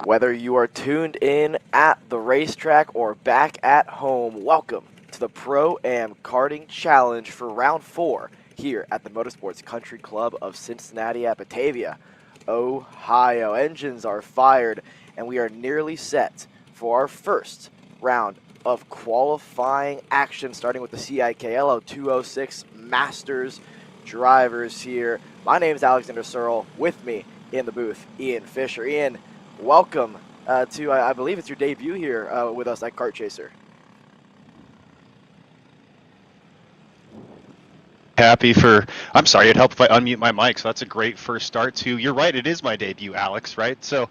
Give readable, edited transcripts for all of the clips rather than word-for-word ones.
Whether you are tuned in at the racetrack or back at home, welcome to the Pro-Am Karting Challenge for Round 4 here at the Motorsports Country Club of Cincinnati at Batavia, Ohio. Engines are fired, and we are nearly set for our first round of qualifying action, starting with the KA100 Masters drivers here. My name is Alexander Searle. With me in the booth, Ian Fisher. Ian, welcome to, I believe it's your debut here with us at Kart Chaser. I'm sorry, it'd help if I unmute my mic. So that's a great first start to, you're right, it is my debut, Alex, right? So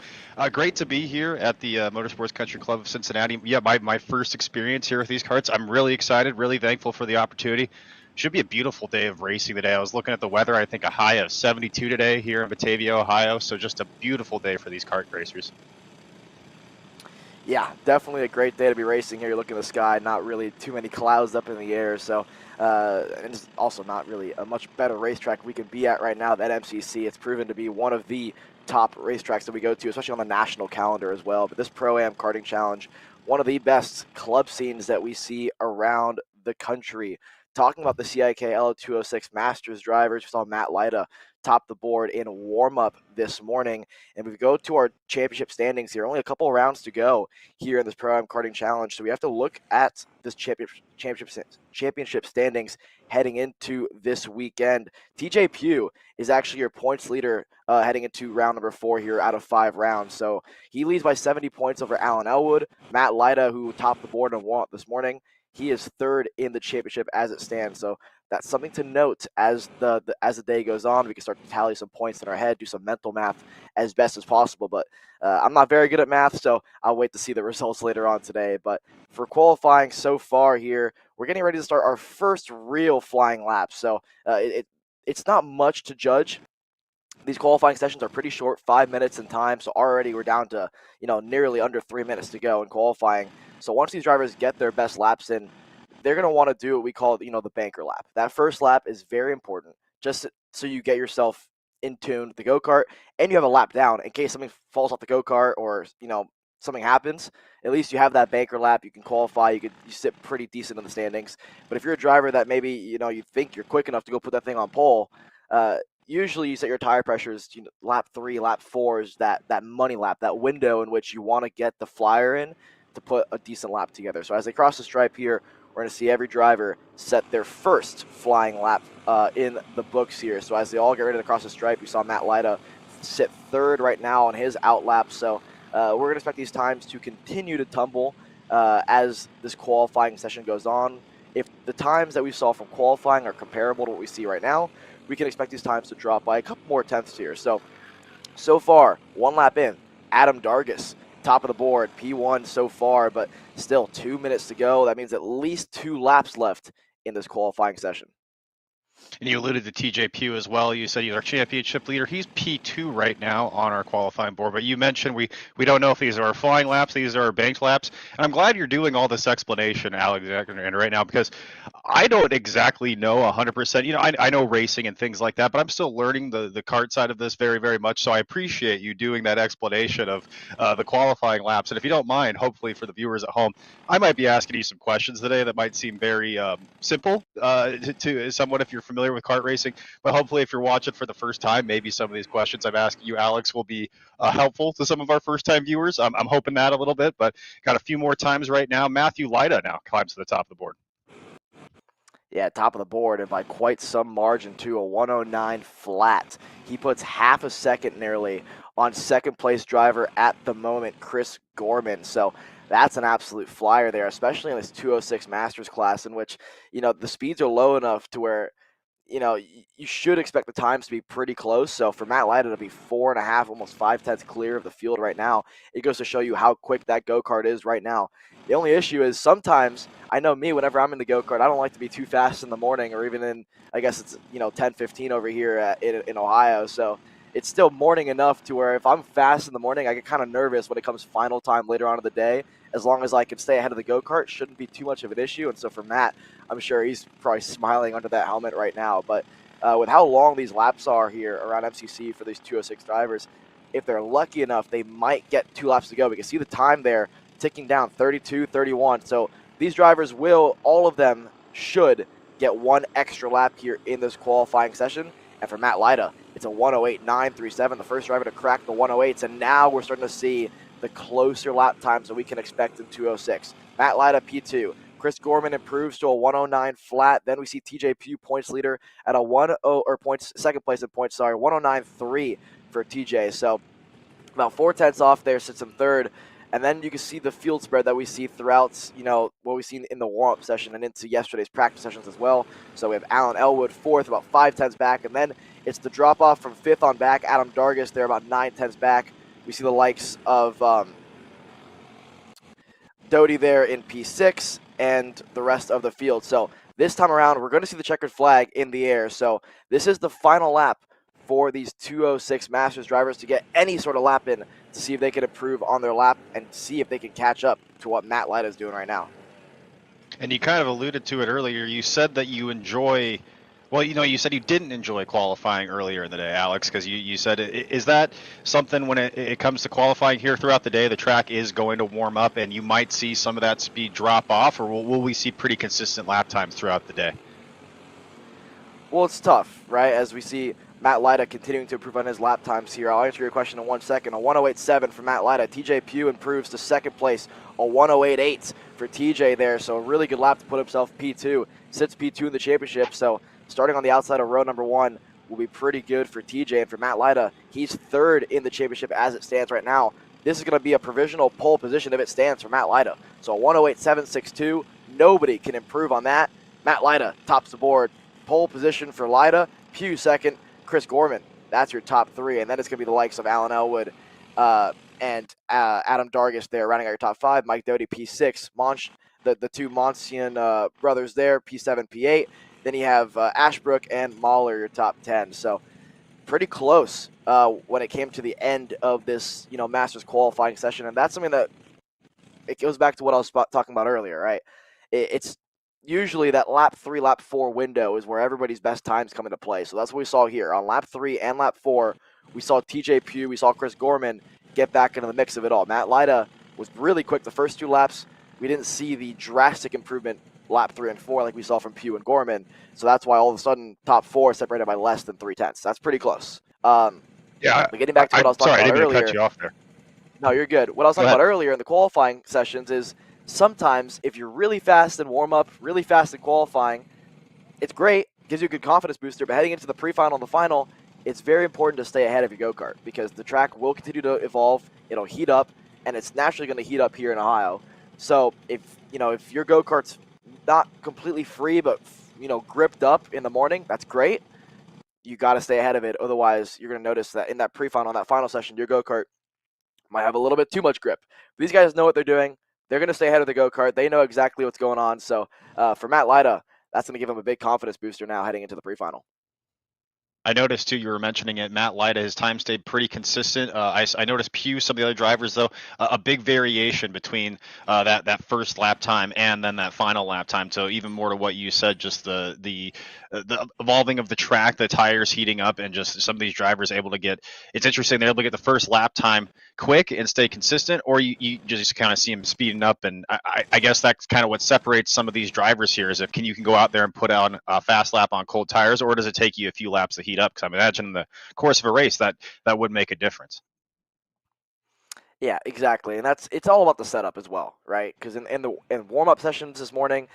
great to be here at the Motorsports Country Club of Cincinnati. Yeah, my first experience here with these karts. I'm really excited, really thankful for the opportunity. Should be a beautiful day of racing today. I was looking at the weather, I think a high of 72 today here in Batavia, Ohio. So just a beautiful day for these kart racers. Yeah, definitely a great day to be racing here. You look in the sky, not really too many clouds up in the air, so and it's also not really a much better racetrack we can be at right now than MCC. It's proven to be one of the top racetracks that we go to, especially on the national calendar as well. But this Pro-Am Karting Challenge, one of the best club scenes that we see around the country. Talking about the KA100 Masters drivers, we saw Matt Lyda top the board in warm-up this morning. And we go to our championship standings here. Only a couple of rounds to go here in this Pro-Am Karting Challenge. So we have to look at this championship standings heading into this weekend. TJ Pugh is actually your points leader heading into round number 4 here out of 5 rounds. So he leads by 70 points over Alan Elwood. Matt Lyda, who topped the board and won this morning, he is third in the championship as it stands. So that's something to note as the day goes on. We can start to tally some points in our head, do some mental math as best as possible. But I'm not very good at math, so I'll wait to see the results later on today. But for qualifying so far here, we're getting ready to start our first real flying lap. So it's not much to judge. These qualifying sessions are pretty short, 5 minutes in time. So already we're down to, nearly under 3 minutes to go in qualifying. So once these drivers get their best laps in, they're going to want to do what we call, the banker lap. That first lap is very important, just so you get yourself in tune with the go-kart and you have a lap down in case something falls off the go-kart or, something happens. At least you have that banker lap. You can qualify. You sit pretty decent in the standings. But if you're a driver that maybe, you think you're quick enough to go put that thing on pole, usually you set your tire pressures, lap 3, lap 4 is that money lap, that window in which you want to get the flyer in to put a decent lap together. So as they cross the stripe here, we're going to see every driver set their first flying lap in the books here. So as they all get ready to cross the stripe, we saw Matt Lyda sit third right now on his out lap. So we're going to expect these times to continue to tumble as this qualifying session goes on. If the times that we saw from qualifying are comparable to what we see right now, we can expect these times to drop by a couple more tenths here. So far, 1 lap in, Adam Dargis, top of the board, P1 so far, but still 2 minutes to go. That means at least 2 laps left in this qualifying session. And you alluded to TJ Pugh as well. You said he's our championship leader. He's P2 right now on our qualifying board. But you mentioned we don't know if these are flying laps, these are banked laps. And I'm glad you're doing all this explanation, Alexander, right now, because I don't exactly know 100%. I know racing and things like that, but I'm still learning the kart side of this very, very much. So I appreciate you doing that explanation of the qualifying laps. And if you don't mind, hopefully for the viewers at home, I might be asking you some questions today that might seem very simple to someone if you're familiar with kart racing, but hopefully if you're watching for the first time, maybe some of these questions I'm asking you, Alex, will be helpful to some of our first-time viewers. I'm hoping that a little bit, but got a few more times right now. Matthew Lyda now climbs to the top of the board. Yeah, top of the board, and by quite some margin, too, a 109 flat. He puts half a second nearly on second-place driver at the moment, Chris Gorman. So that's an absolute flyer there, especially in this 206 Masters class in which, the speeds are low enough to where, you should expect the times to be pretty close. So for Matt Lyda to be 4.5, almost 5 tenths clear of the field right now, it goes to show you how quick that go-kart is right now. The only issue is sometimes, I know me, whenever I'm in the go-kart, I don't like to be too fast in the morning or even in, I guess it's, 10:15 over here in Ohio. So it's still morning enough to where if I'm fast in the morning, I get kind of nervous when it comes final time later on in the day. As long as I can stay ahead of the go-kart, shouldn't be too much of an issue. And so for Matt, I'm sure he's probably smiling under that helmet right now. But with how long these laps are here around MCC for these 206 drivers, if they're lucky enough, they might get 2 laps to go. We can see the time there ticking down, 32, 31. So these drivers will, all of them should get 1 extra lap here in this qualifying session. And for Matt Lyda, it's a 108.937, the first driver to crack the 108s. And now we're starting to see the closer lap times that we can expect in 206. Matt Lyda, P2. Chris Gorman improves to a 109 flat. Then we see TJ Pugh, points leader, at a second place in points, 109.3 for TJ. So about 4/10 off there, sits in third. And then you can see the field spread that we see throughout, what we've seen in the warm-up session and into yesterday's practice sessions as well. So we have Alan Elwood fourth, about 5/10 back. And then it's the drop-off from fifth on back. Adam Dargis there about 9/10 back. We see the likes of Doty there in P6 and the rest of the field. So this time around, we're going to see the checkered flag in the air. So this is the final lap for these 206 Masters drivers to get any sort of lap in to see if they can improve on their lap and see if they can catch up to what Matt Lyda is doing right now. And you kind of alluded to it earlier. You said that you enjoy, well, you said you didn't enjoy qualifying earlier in the day, Alex, because you said, is that something when it comes to qualifying here throughout the day, the track is going to warm up and you might see some of that speed drop off, or will we see pretty consistent lap times throughout the day? Well, it's tough, right? As we see Matt Lyda continuing to improve on his lap times here. I'll answer your question in 1 second. A 108.7 for Matt Lyda. TJ Pugh improves to second place. A 108.8 for TJ there. So a really good lap to put himself P2. Sits P2 in the championship. So starting on the outside of row number 1 will be pretty good for TJ. And for Matt Lyda, he's third in the championship as it stands right now. This is going to be a provisional pole position if it stands for Matt Lyda. So a 108.762. Nobody can improve on that. Matt Lyda tops the board. Pole position for Lyda. Pugh second. Chris Gorman, that's your top 3, and then it's going to be the likes of Alan Elwood and Adam Dargis there, rounding out your top 5. Mike Doty, P6. The 2 Monsian brothers there, P7, P8. Then you have Ashbrook and Mahler, your top 10. So pretty close when it came to the end of this, Masters qualifying session, and that's something that it goes back to what I was talking about earlier, right? It's usually that lap 3, lap 4 window is where everybody's best times come into play. So that's what we saw here. On lap 3 and lap 4, we saw TJ Pugh, we saw Chris Gorman get back into the mix of it all. Matt Lyda was really quick the first 2 laps. We didn't see the drastic improvement lap 3 and 4 like we saw from Pugh and Gorman. So that's why all of a sudden top 4 separated by less than 3/10. That's pretty close. Yeah. But getting back to what I was talking about earlier. I didn't mean to cut you off there. No, you're good. What I was talking about earlier in the qualifying sessions is sometimes if you're really fast in warm-up, really fast in qualifying, it's great, gives you a good confidence booster, but heading into the pre-final and the final, it's very important to stay ahead of your go-kart because the track will continue to evolve, it'll heat up, and it's naturally going to heat up here in Ohio. So if your go-kart's not completely free but gripped up in the morning, that's great. You got to stay ahead of it, otherwise you're going to notice that in that pre-final, in that final session, your go-kart might have a little bit too much grip. But these guys know what they're doing. They're going to stay ahead of the go-kart. They know exactly what's going on. So for Matt Lyda, that's going to give him a big confidence booster now heading into the pre-final. I noticed too, you were mentioning it, Matt Lyda, his time stayed pretty consistent. I noticed Pugh, some of the other drivers though, a big variation between that first lap time and then that final lap time. So even more to what you said, just the evolving of the track, the tires heating up, and just some of these drivers able to get. It's interesting they're able to get the first lap time quick and stay consistent, or you just kind of see them speeding up. And I guess that's kind of what separates some of these drivers here is if you can go out there and put on a fast lap on cold tires, or does it take you a few laps to heat up? Because I imagine in the course of a race that would make a difference. Yeah, exactly, and it's all about the setup as well, right? Because in warm-up sessions this morning,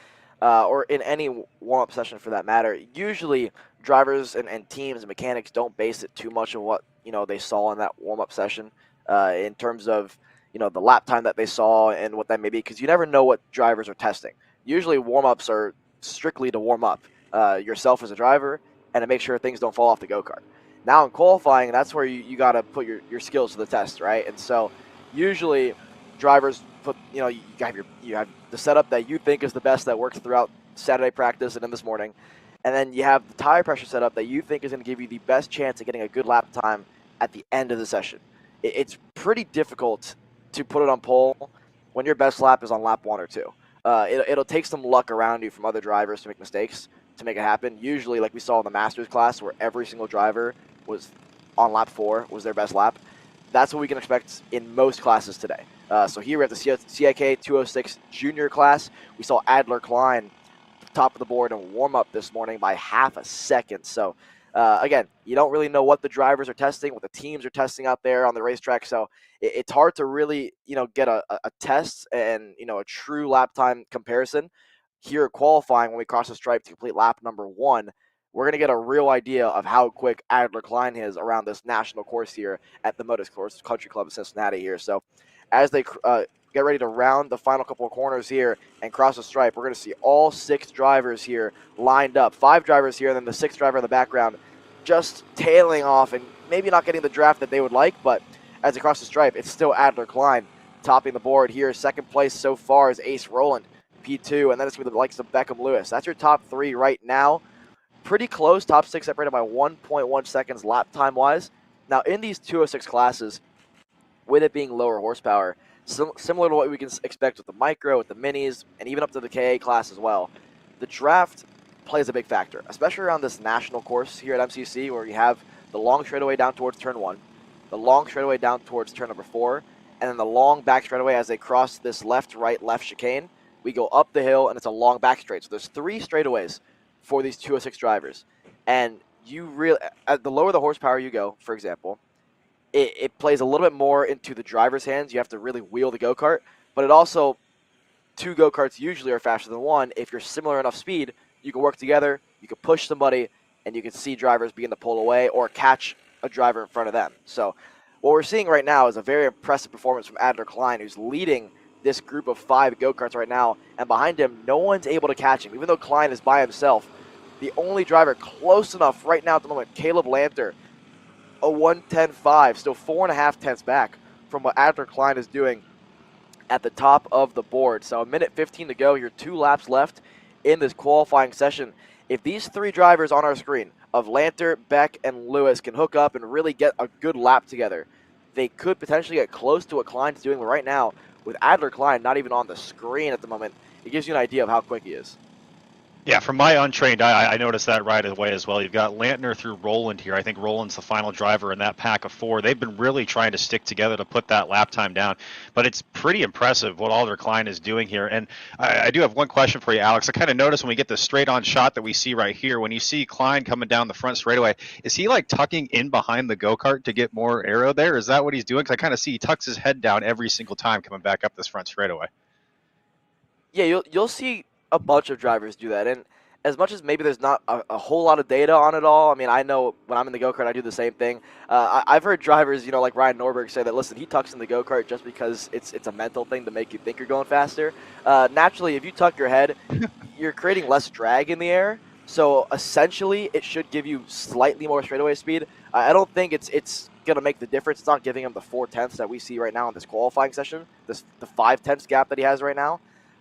or in any warm-up session for that matter, usually drivers and teams and mechanics don't base it too much on what they saw in that warm-up session in terms of the lap time that they saw and what that may be, because you never know what drivers are testing. Usually warm-ups are strictly to warm up yourself as a driver and to make sure things don't fall off the go-kart. Now in qualifying, that's where you got to put your skills to the test, right? And so usually drivers put, you have the setup that you think is the best that works throughout Saturday practice and in this morning. And then you have the tire pressure setup that you think is going to give you the best chance of getting a good lap time at the end of the session. It's pretty difficult to put it on pole when your best lap is on lap 1 or 2. It'll take some luck around you from other drivers to make mistakes to make it happen. Usually, like we saw in the Masters class, where every single driver was on lap 4 was their best lap. That's what we can expect in most classes today. So here we have the CIK 206 Junior class. We saw Adler Klein top of the board and warm up this morning by half a second. So again, you don't really know what the drivers are testing, what the teams are testing out there on the racetrack. So it's hard to really, get a test and, a true lap time comparison. Here at qualifying, when we cross the stripe to complete lap number 1, we're going to get a real idea of how quick Adler Klein is around this national course here at the Motorsports Country Club of Cincinnati here. So as they get ready to round the final couple of corners here and cross the stripe, we're going to see all 6 drivers here lined up. 5 drivers here, and then the 6th driver in the background just tailing off and maybe not getting the draft that they would like, but as they cross the stripe, it's still Adler Klein topping the board here. Second place so far is Ace Roland, P2, and then it's going to be the likes of Beckham Lewis. That's your top 3 right now. Pretty close, top 6 separated by 1.1 seconds lap time-wise. Now, in these 206 classes, with it being lower horsepower, similar to what we can expect with the micro, with the minis, and even up to the KA class as well, the draft plays a big factor, especially around this national course here at MCC, where you have the long straightaway down towards turn 1, the long straightaway down towards turn number 4, and then the long back straightaway as they cross this left-right left chicane. We go up the hill, and it's a long back straight. So there's 3 straightaways for these 206 drivers. And you really, the lower the horsepower you go, for example, it plays a little bit more into the driver's hands. You have to really wheel the go-kart, but it also, 2 go-karts usually are faster than 1. If you're similar enough speed, you can work together, you can push somebody, and you can see drivers begin to pull away or catch a driver in front of them. So what we're seeing right now is a very impressive performance from Adler Klein, who's leading this group of 5 go-karts right now, and behind him, no one's able to catch him. Even though Klein is by himself, the only driver close enough right now at the moment, Caleb Lanter, a 1:10.5, still 4.5 tenths back from what Adler Klein is doing at the top of the board. So a minute 15 to go here, 2 laps left in this qualifying session. If these 3 drivers on our screen of Lanter, Beck, and Lewis can hook up and really get a good lap together, they could potentially get close to what Klein's doing. But right now, with Adler Klein not even on the screen at the moment, it gives you an idea of how quick he is. Yeah, from my untrained eye, I noticed that right away as well. You've got Lantner through Roland here. I think Roland's the final driver in that pack of 4. They've been really trying to stick together to put that lap time down, but it's pretty impressive what Adler Klein is doing here. And I do have one question for you, Alex. I kind of noticed when we get the straight-on shot that we see right here, when you see Klein coming down the front straightaway, is he like tucking in behind the go-kart to get more aero there? Is that what he's doing? Because I kind of see he tucks his head down every single time coming back up this front straightaway. Yeah, you'll see a bunch of drivers do that, and as much as maybe there's not a whole lot of data on it all, I mean, I know when I'm in the go-kart, I do the same thing. I've heard drivers, like Ryan Norberg say that, listen, he tucks in the go-kart just because it's a mental thing to make you think you're going faster. Naturally, if you tuck your head, you're creating less drag in the air, so essentially it should give you slightly more straightaway speed. I don't think it's going to make the difference. It's not giving him the 4 tenths that we see right now in this qualifying session, the 5 tenths gap that he has right now.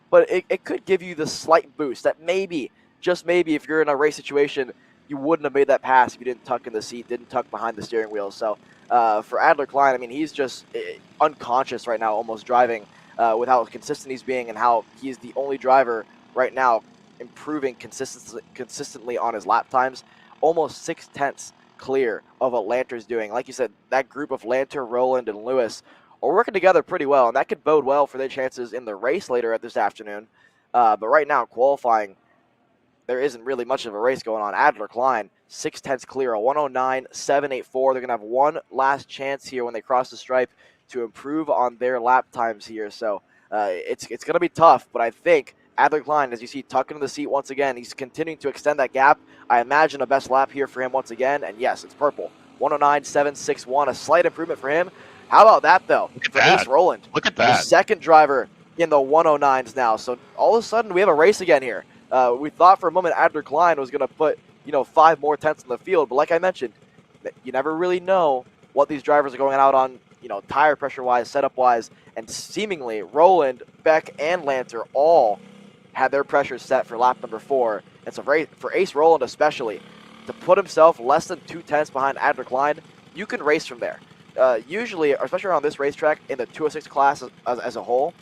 But it could give you the slight boost that maybe, just maybe, if you're in a race situation, you wouldn't have made that pass if you didn't tuck in the seat, didn't tuck behind the steering wheel. So for Adler Klein, I mean, he's just unconscious right now, almost driving with how consistent he's being and how he's the only driver right now improving consistently on his lap times, almost 6 tenths clear of what Lanter's doing. Like you said, that group of Lanter, Roland, and Lewis are working together pretty well, and that could bode well for their chances in the race later this afternoon. But right now, qualifying, there isn't really much of a race going on. Adler Klein, 6 tenths clear, a 109.784. They're going to have one last chance here when they cross the stripe to improve on their lap times here. So it's going to be tough, but I think Adler Klein, as you see, tucking in the seat once again, he's continuing to extend that gap. I imagine a best lap here for him once again, and yes, it's purple. 109.761, a slight improvement for him. How about that, though, for Ace Roland? Look at that. The second driver in the 109s now. So all of a sudden, we have a race again here. We thought for a moment Adler Klein was going to put, 5 more tenths in the field. But like I mentioned, you never really know what these drivers are going out on, tire pressure-wise, setup-wise. And seemingly, Roland, Beck, and Lanter all had their pressures set for lap number 4. And so for Ace Roland especially, to put himself less than 2 tenths behind Adler Klein, you can race from there. Usually, especially around this racetrack, in the 206 class as a whole,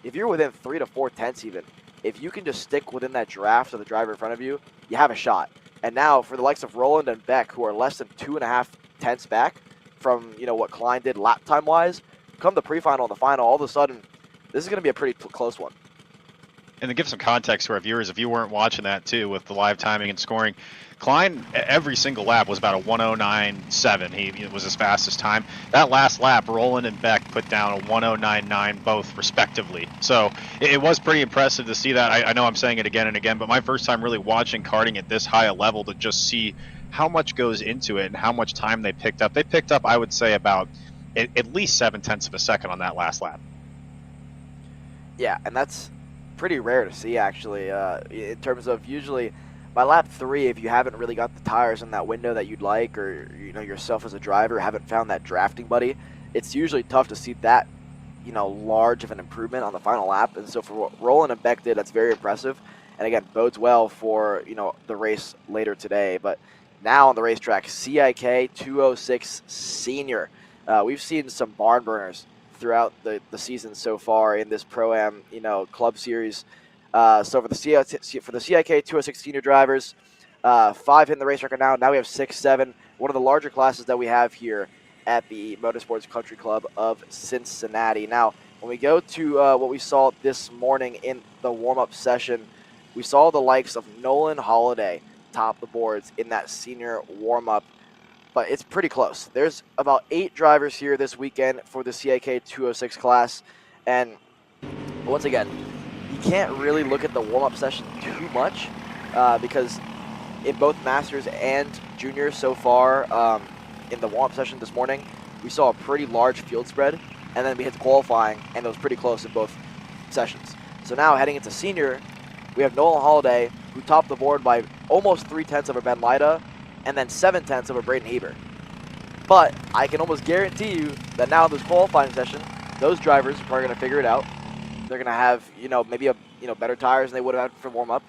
if you're within 3 to 4 tenths even, if you can just stick within that draft of the driver in front of you, you have a shot. And now, for the likes of Roland and Beck, who are less than 2.5 tenths back, from, you know, what Klein did lap time wise, come the pre-final and the final, all of a sudden, this is going to be a pretty close one. And to give some context to our viewers, if you weren't watching that too with the live timing and scoring, Klein, every single lap was about a 109.7. He was his fastest time. That last lap, Roland and Beck put down a 109.9 both respectively. So it was pretty impressive to see that. I know I'm saying it again and again, but my first time really watching karting at this high a level to just see how much goes into it and how much time they picked up. They picked up, I would say, about at least 0.7 of a second on that last lap. Yeah, and that's pretty rare to see, actually, in terms of usually by lap 3, if you haven't really got the tires in that window that you'd like, or, you know, yourself as a driver haven't found that drafting buddy, it's usually tough to see that, you know, large of an improvement on the final lap. And so for what Roland and Beck did, that's very impressive, and again, bodes well for, you know, the race later today. But now on the racetrack, CIK 206 Senior. We've seen some barn burners throughout the season so far in this Pro-Am, you know, club series. So for the CIK 206 Senior drivers, 5 hitting the racetrack right now. Now we have 6, 7. One of the larger classes that we have here at the Motorsports Country Club of Cincinnati. Now, when we go to what we saw this morning in the warm-up session, we saw the likes of Nolan Holiday top the boards in that senior warm-up. But it's pretty close. There's about 8 drivers here this weekend for the CIK 206 class. And once again, you can't really look at the warm-up session too much because in both Masters and Junior so far, in the warm-up session this morning, we saw a pretty large field spread. And then we hit qualifying, and it was pretty close in both sessions. So now heading into Senior, we have Nolan Holiday, who topped the board by almost 0.3 of a Ben Lyda, and then 0.7 of a Braden Heber. But I can almost guarantee you that now in this qualifying session, those drivers are probably going to figure it out. They're going to have, you know, maybe better tires than they would have had for warm-up.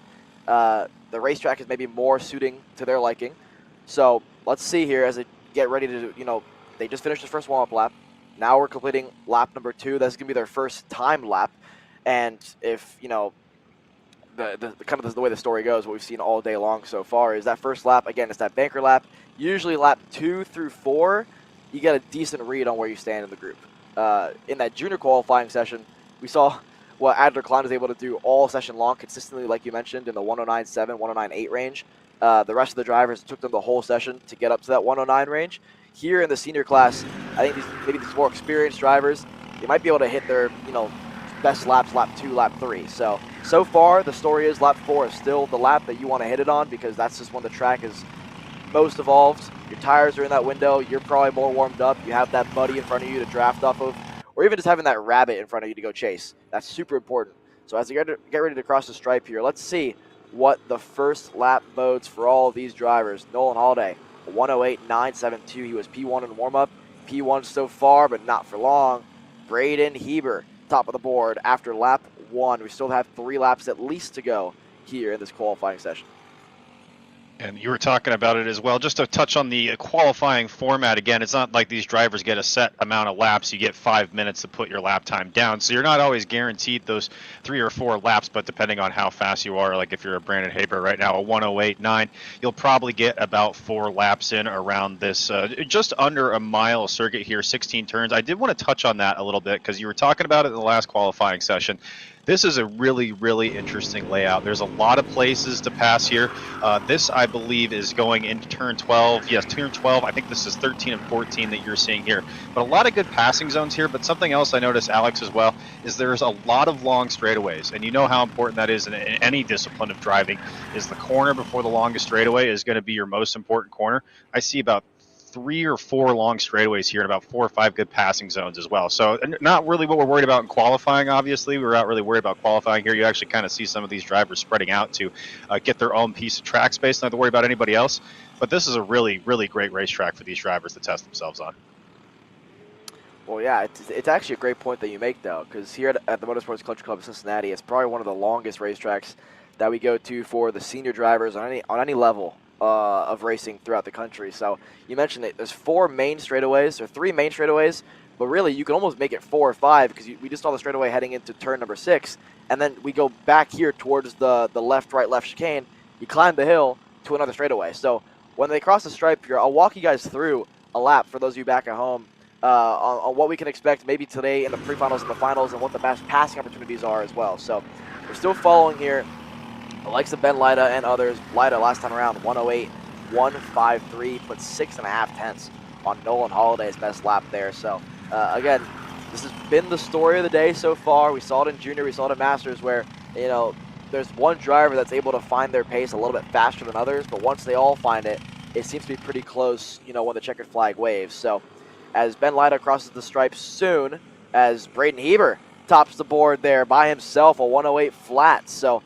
The racetrack is maybe more suiting to their liking. So let's see here as they get ready to, you know, they just finished the first warm-up lap. Now we're completing lap number 2. That's going to be their first time lap. And if, you know, the way the story goes, what we've seen all day long so far is that first lap, again, it's that banker lap. Usually lap 2 through 4, you get a decent read on where you stand in the group. In that junior qualifying session, we saw what Adler Klein was able to do all session long consistently, like you mentioned, in the 109.7, 109.8 range. The rest of the drivers took them the whole session to get up to that 109 range. Here in the senior class, I think maybe these more experienced drivers, they might be able to hit their, you know, best laps, lap 2, lap 3. So far, the story is lap 4 is still the lap that you want to hit it on because that's just when the track is most evolved. Your tires are in that window. You're probably more warmed up. You have that buddy in front of you to draft off of, or even just having that rabbit in front of you to go chase. That's super important. So as you get ready to cross the stripe here, let's see what the first lap bodes for all of these drivers. Nolan Holiday, 108.972. He was P1 in warm-up. P1 so far, but not for long. Braden Heber, top of the board after lap 1. We still have 3 laps at least to go here in this qualifying session. And you were talking about it as well. Just to touch on the qualifying format again, it's not like these drivers get a set amount of laps. You get 5 minutes to put your lap time down. So you're not always guaranteed those 3 or 4 laps, but depending on how fast you are, like if you're a Brandon Haber right now, a 108.9, you'll probably get about 4 laps in around this just under a mile circuit here, 16 turns. I did want to touch on that a little bit because you were talking about it in the last qualifying session. This is a really, really interesting layout. There's a lot of places to pass here. This, I believe, is going into turn 12. Yes, turn 12. I think this is 13 and 14 that you're seeing here. But a lot of good passing zones here. But something else I noticed, Alex, as well, is there's a lot of long straightaways. And you know how important that is in any discipline of driving, is the corner before the longest straightaway is going to be your most important corner. I see about 3 or 4 long straightaways here and about 4 or 5 good passing zones as well. So not really what we're worried about in qualifying, obviously. We're not really worried about qualifying here. You actually kind of see some of these drivers spreading out to get their own piece of track space, not to worry about anybody else. But this is a really, really great racetrack for these drivers to test themselves on. Well, yeah, it's actually a great point that you make, though, because here at the Motorsports Country Club of Cincinnati, it's probably one of the longest racetracks that we go to for the senior drivers on any level of racing throughout the country. So you mentioned it. There's 4 main straightaways, or 3 main straightaways, but really you can almost make it 4 or 5 because we just saw the straightaway heading into turn number 6, and then we go back here towards the left, right, left chicane. You climb the hill to another straightaway. So when they cross the stripe here, I'll walk you guys through a lap for those of you back at home on what we can expect maybe today in the pre-finals and the finals and what the best passing opportunities are as well. So we're still following here the likes of Ben Lyda and others. Lyda last time around 108, 153, put 6.5 tenths on Nolan Holiday's best lap there. So again, this has been the story of the day so far. We saw it in Junior, we saw it in Masters, where there's one driver that's able to find their pace a little bit faster than others, but once they all find it, it seems to be pretty close, when the checkered flag waves. So as Ben Lyda crosses the stripes soon, as Braden Heber tops the board there by himself, a 108 flat. So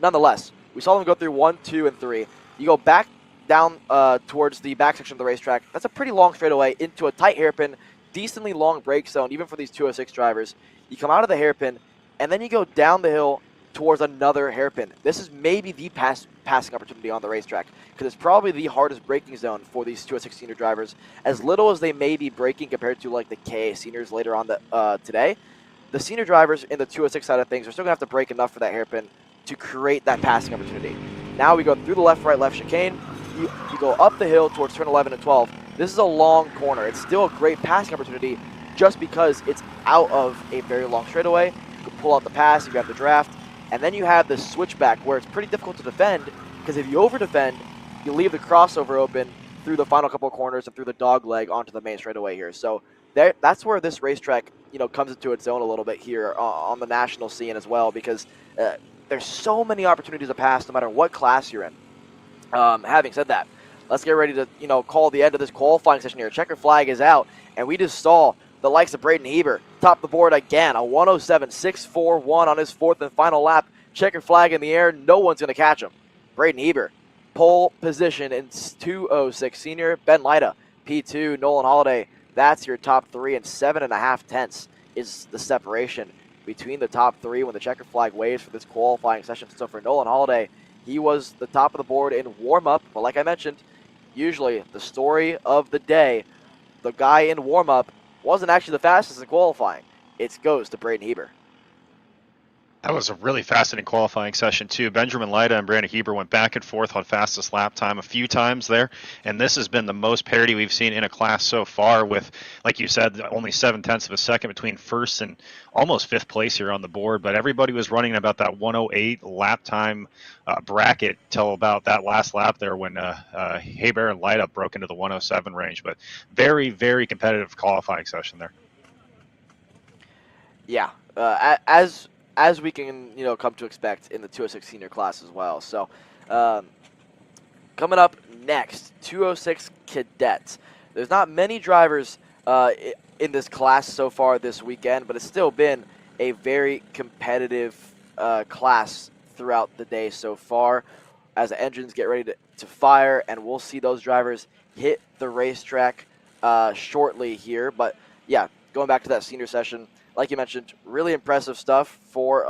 nonetheless, we saw them go through 1, 2, and 3. You go back down towards the back section of the racetrack. That's a pretty long straightaway into a tight hairpin, decently long brake zone, even for these 206 drivers. You come out of the hairpin, and then you go down the hill towards another hairpin. This is maybe the passing opportunity on the racetrack, because it's probably the hardest braking zone for these 206 senior drivers. As little as they may be braking compared to like the KA seniors later on today, the senior drivers in the 206 side of things are still going to have to brake enough for that hairpin to create that passing opportunity. Now we go through the left, right, left chicane. You go up the hill towards turn 11 and 12. This is a long corner. It's still a great passing opportunity just because it's out of a very long straightaway. You can pull out the pass, you have the draft, and then you have the switchback where it's pretty difficult to defend, because if you over-defend, you leave the crossover open through the final couple of corners and through the dog leg onto the main straightaway here. So that's where this racetrack comes into its own a little bit here on the national scene as well, because there's so many opportunities to pass no matter what class you're in. Having said that, let's get ready to call the end of this qualifying session here. Checker flag is out, and we just saw the likes of Braden Heber top the board again, a 107.641 on his fourth and final lap. Checker flag in the air, no one's going to catch him. Braden Heber, pole position in 206 senior. Ben Lyda, P2. Nolan Holiday, that's your top three, and 7.5 tenths is the separation between the top three when the checker flag waves for this qualifying session. So for Nolan Holiday, he was the top of the board in warm-up, but like I mentioned, usually the story of the day, the guy in warm-up wasn't actually the fastest in qualifying. It goes to Braden Heber. That was a really fascinating qualifying session, too. Benjamin Lyda and Brandon Heber went back and forth on fastest lap time a few times there, and this has been the most parity we've seen in a class so far with, like you said, only 0.7 of a second between first and almost fifth place here on the board, but everybody was running about that 108 lap time bracket till about that last lap there when Heber and Lyda broke into the 107 range, but very, very competitive qualifying session there. Yeah, as we can, come to expect in the 206 senior class as well. So, coming up next, 206 cadets. There's not many drivers in this class so far this weekend, but it's still been a very competitive class throughout the day so far as the engines get ready to fire, and we'll see those drivers hit the racetrack shortly here. But, yeah, going back to that senior session, like you mentioned, really impressive stuff for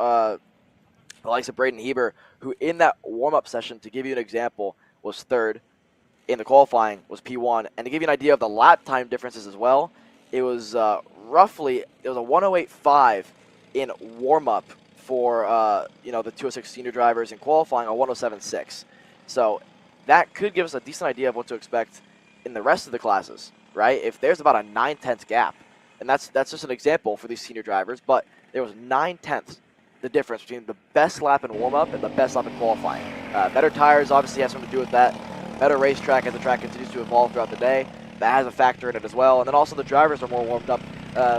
the likes of Braden Heber, who in that warm-up session, to give you an example, was third. In the qualifying was P1. And to give you an idea of the lap time differences as well, it was roughly a 108.5 in warm-up for the 206 senior drivers, in qualifying a 107.6. So that could give us a decent idea of what to expect in the rest of the classes, right? If there's about a 9/10 gap, and that's just an example for these senior drivers, but there was 9/10 the difference between the best lap in warm-up and the best lap in qualifying. Better tires obviously has something to do with that. Better racetrack as the track continues to evolve throughout the day. That has a factor in it as well. And then also the drivers are more warmed up,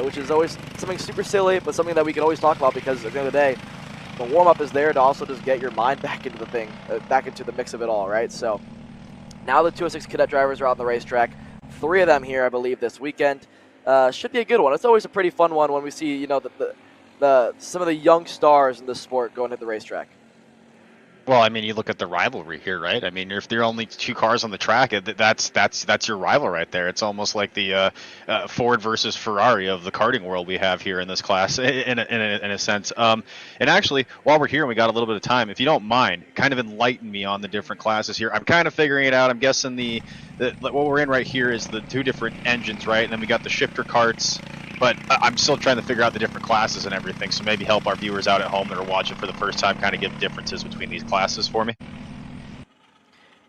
which is always something super silly, but something that we can always talk about, because at the end of the day, the warm-up is there to also just get your mind back into the thing, back into the mix of it all, right? So now the 206 cadet drivers are out on the racetrack. 3 of them here, I believe, this weekend. Should be a good one. It's always a pretty fun one when we see, some of the young stars in the sport going to the racetrack. Well, I mean, you look at the rivalry here, right? I mean, if there are only 2 cars on the track, that's your rival right there. It's almost like the Ford versus Ferrari of the karting world we have here in this class, in a sense. And actually, while we're here and we got a little bit of time, if you don't mind, kind of enlighten me on the different classes here. I'm kind of figuring it out. I'm guessing what we're in right here is the 2 different engines, right? And then we got the shifter karts. But I'm still trying to figure out the different classes and everything, so maybe help our viewers out at home that are watching for the first time kind of give differences between these classes for me.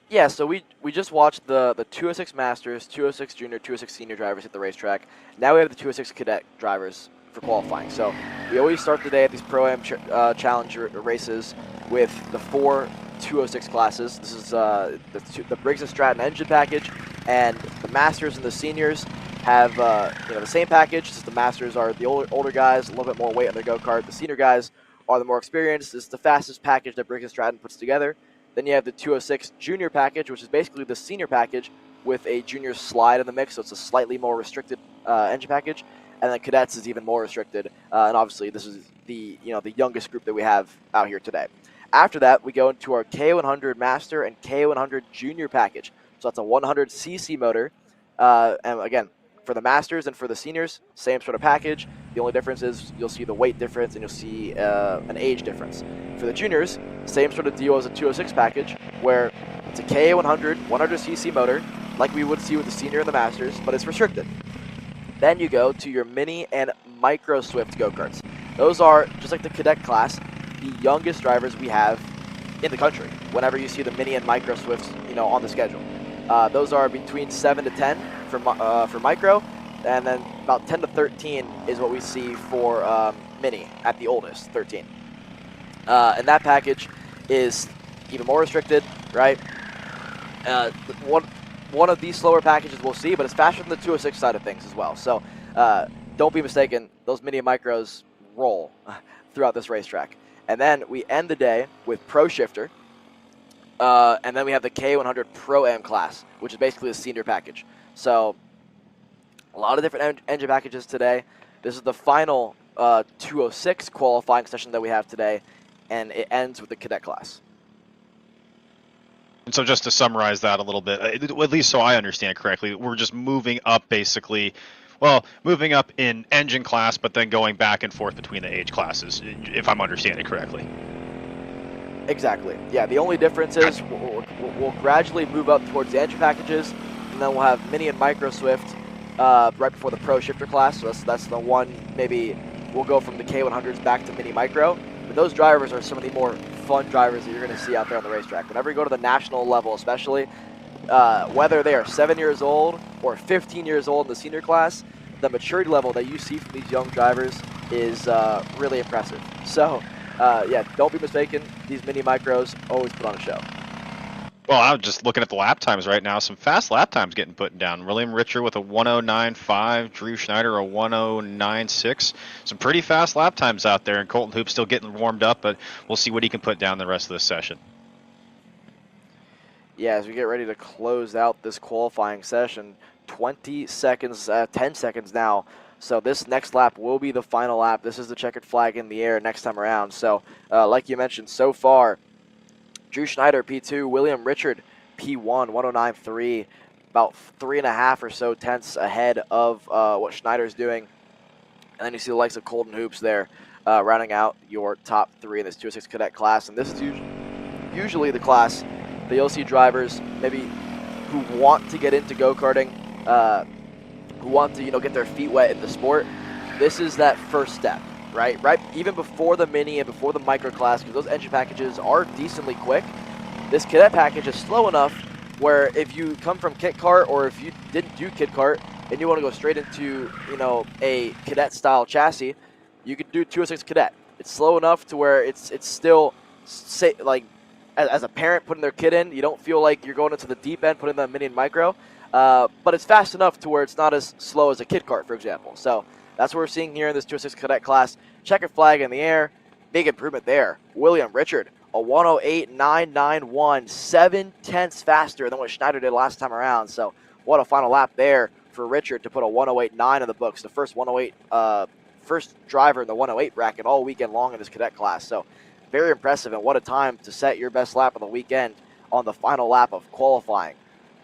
Yeah, so we just watched the 206 Masters, 206 Junior, 206 Senior drivers hit the racetrack. Now we have the 206 Cadet drivers for qualifying. So we always start the day at these Pro-Am Challenge races with the 4 206 classes. This is the Briggs & Stratton engine package, and the Masters and the Seniors have the same package. Just the Masters are the older guys, a little bit more weight on their go-kart. The Senior guys are the more experienced. This is the fastest package that Briggs & Stratton puts together. Then you have the 206 Junior package, which is basically the Senior package with a Junior slide in the mix, so it's a slightly more restricted engine package. And then Cadets is even more restricted, and obviously this is the youngest group that we have out here today. After that, we go into our KA100 Master and KA100 Junior package. So that's a 100cc motor, and again, for the Masters and for the Seniors, same sort of package. The only difference is you'll see the weight difference and you'll see an age difference. For the Juniors, same sort of deal as a 206 package, where it's a KA100 100cc motor, like we would see with the Senior and the Masters, but it's restricted. Then you go to your Mini and Micro Swift go-karts. Those are, just like the Cadet class, the youngest drivers we have in the country whenever you see the Mini and Micro Swifts on the schedule. Those are between 7 to 10 for Micro, and then about 10 to 13 is what we see for Mini at the oldest, 13. And that package is even more restricted, right? One of these slower packages we'll see, but it's faster than the 206 side of things as well. So don't be mistaken, those Mini and Micros roll throughout this racetrack. And then we end the day with Pro Shifter, and then we have the KA100 Pro-Am class, which is basically the Senior package. So a lot of different engine packages today. This is the final 206 qualifying session that we have today, and it ends with the Cadet class. And so just to summarize that a little bit, at least so I understand correctly, we're just moving up basically, well, moving up in engine class, but then going back and forth between the age classes, if I'm understanding correctly. Exactly. Yeah, the only difference is we'll gradually move up towards the engine packages, and then we'll have Mini and Micro Swift right before the Pro Shifter class. So that's the one, maybe we'll go from the K100s back to Mini Micro. But those drivers are some of the more fun drivers that you're going to see out there on the racetrack. Whenever you go to the national level especially, whether they are 7 years old or 15 years old in the Senior class, the maturity level that you see from these young drivers is really impressive. So yeah, don't be mistaken, these Mini Micros always put on a show. Well, I'm just looking at the lap times right now. Some fast lap times getting put down. William Richard with a 109.5, Drew Schneider a 109.6. Some pretty fast lap times out there, and Colton Hoop's still getting warmed up, but we'll see what he can put down the rest of the session. Yeah, as we get ready to close out this qualifying session, 20 seconds, 10 seconds now. So this next lap will be the final lap. This is the checkered flag in the air next time around. So like you mentioned, so far, Drew Schneider, P2, William Richard, P1, 109.3, about 3.5 or so tenths ahead of what Schneider's doing. And then you see the likes of Colton Hoops there, rounding out your top 3 in this 206 Cadet class. And this is usually the class that you'll see drivers maybe who want to get into go-karting, who want to get their feet wet in the sport. This is that first step. Right, even before the Mini and before the Micro class, because those engine packages are decently quick. This Cadet package is slow enough where if you come from Kit Kart or if you didn't do Kit Kart and you want to go straight into a Cadet style chassis, you could do 206 Cadet. It's slow enough to where it's still like as a parent putting their kid in, you don't feel like you're going into the deep end putting the Mini and Micro, but it's fast enough to where it's not as slow as a Kit Kart, for example. So that's what we're seeing here in this 206 Cadet class. Checkered flag in the air. Big improvement there. William Richard, a 108.991, 7 tenths faster than what Schneider did last time around. So what a final lap there for Richard to put a 108.9 in the books. The first 108, first driver in the 108 bracket all weekend long in this Cadet class. So very impressive, and what a time to set your best lap of the weekend on the final lap of qualifying.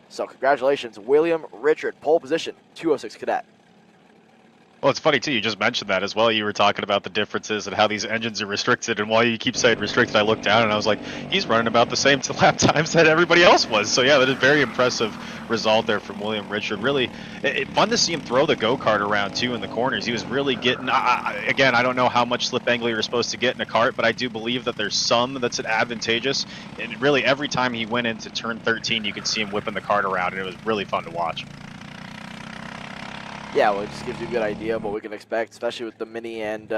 So congratulations, William Richard, pole position, 206 Cadet. Well, it's funny too. You just mentioned that as well. You were talking about the differences and how these engines are restricted. And while you keep saying restricted, I looked down and I was like, he's running about the same lap times that everybody else was. So yeah, that is a very impressive result there from William Richard. Really fun to see him throw the go-kart around too in the corners. He was really getting. Again, I don't know how much slip angle you're supposed to get in a kart, but I do believe that there's some that's advantageous. And really, every time he went into turn 13, you could see him whipping the kart around, and it was really fun to watch. Yeah, well, it just gives you a good idea of what we can expect, especially with the mini and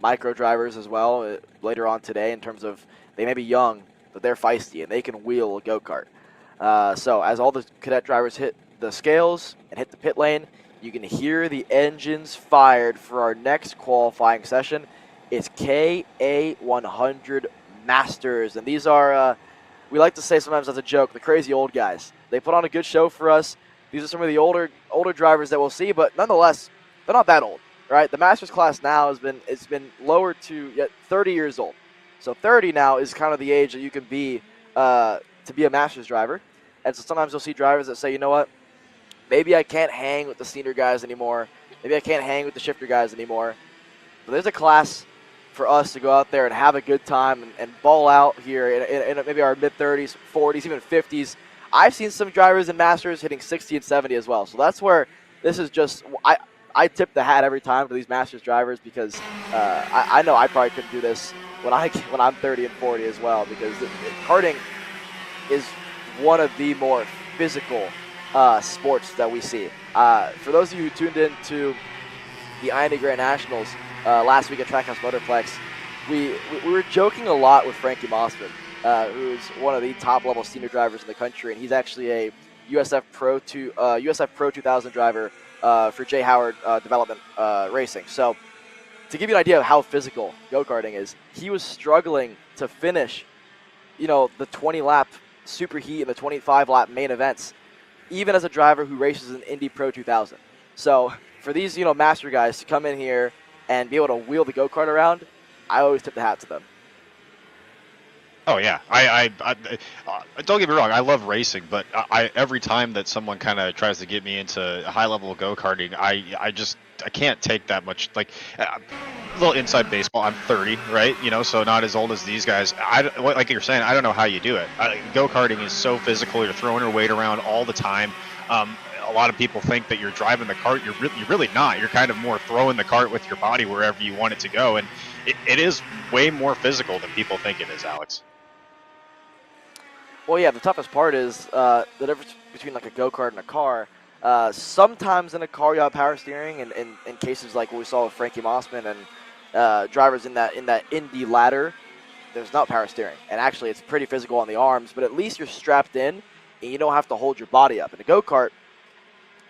micro drivers as well later on today, in terms of they may be young, but they're feisty and they can wheel a go-kart. So as all the cadet drivers hit the scales and hit the pit lane, you can hear the engines fired for our next qualifying session. It's KA100 Masters, and these are, we like to say sometimes as a joke, the crazy old guys. They put on a good show for us. These are some of the older drivers that we'll see, but nonetheless, they're not that old, right? The Masters class now has been lowered to yet 30 years old. So 30 now is kind of the age that you can be to be a Masters driver. And so sometimes you'll see drivers that say, you know what, maybe I can't hang with the senior guys anymore. Maybe I can't hang with the shifter guys anymore. But there's a class for us to go out there and have a good time and ball out here in maybe our mid-30s, 40s, even 50s. I've seen some drivers in Masters hitting 60 and 70 as well. So that's where this is just I tip the hat every time to these Masters drivers, because I know I probably couldn't do this when I'm 30 and 40 as well, because karting is one of the more physical sports that we see. For those of you who tuned in to the IND Grand Nationals last week at Trackhouse Motorplex, we were joking a lot with Frankie Mossman, who's one of the top-level senior drivers in the country, and he's actually a USF Pro 2000 driver for Jay Howard Development Racing. So to give you an idea of how physical go-karting is, he was struggling to finish, the 20-lap superheat and the 25-lap main events, even as a driver who races an Indy Pro 2000. So for these, master guys to come in here and be able to wheel the go-kart around, I always tip the hat to them. Oh yeah, I don't get me wrong. I love racing, but every time that someone kind of tries to get me into high level go karting, I can't take that much. Like a little inside baseball. I'm 30, right? So not as old as these guys. Like you're saying, I don't know how you do it. Go karting is so physical. You're throwing your weight around all the time. A lot of people think that you're driving the kart. You're really not. You're kind of more throwing the kart with your body wherever you want it to go, and it is way more physical than people think it is, Alex. Well, yeah, the toughest part is the difference between like a go-kart and a car. Sometimes in a car you have power steering, and in cases like what we saw with Frankie Mossman and drivers in that Indy ladder, there's not power steering. And actually it's pretty physical on the arms, but at least you're strapped in and you don't have to hold your body up. In a go-kart,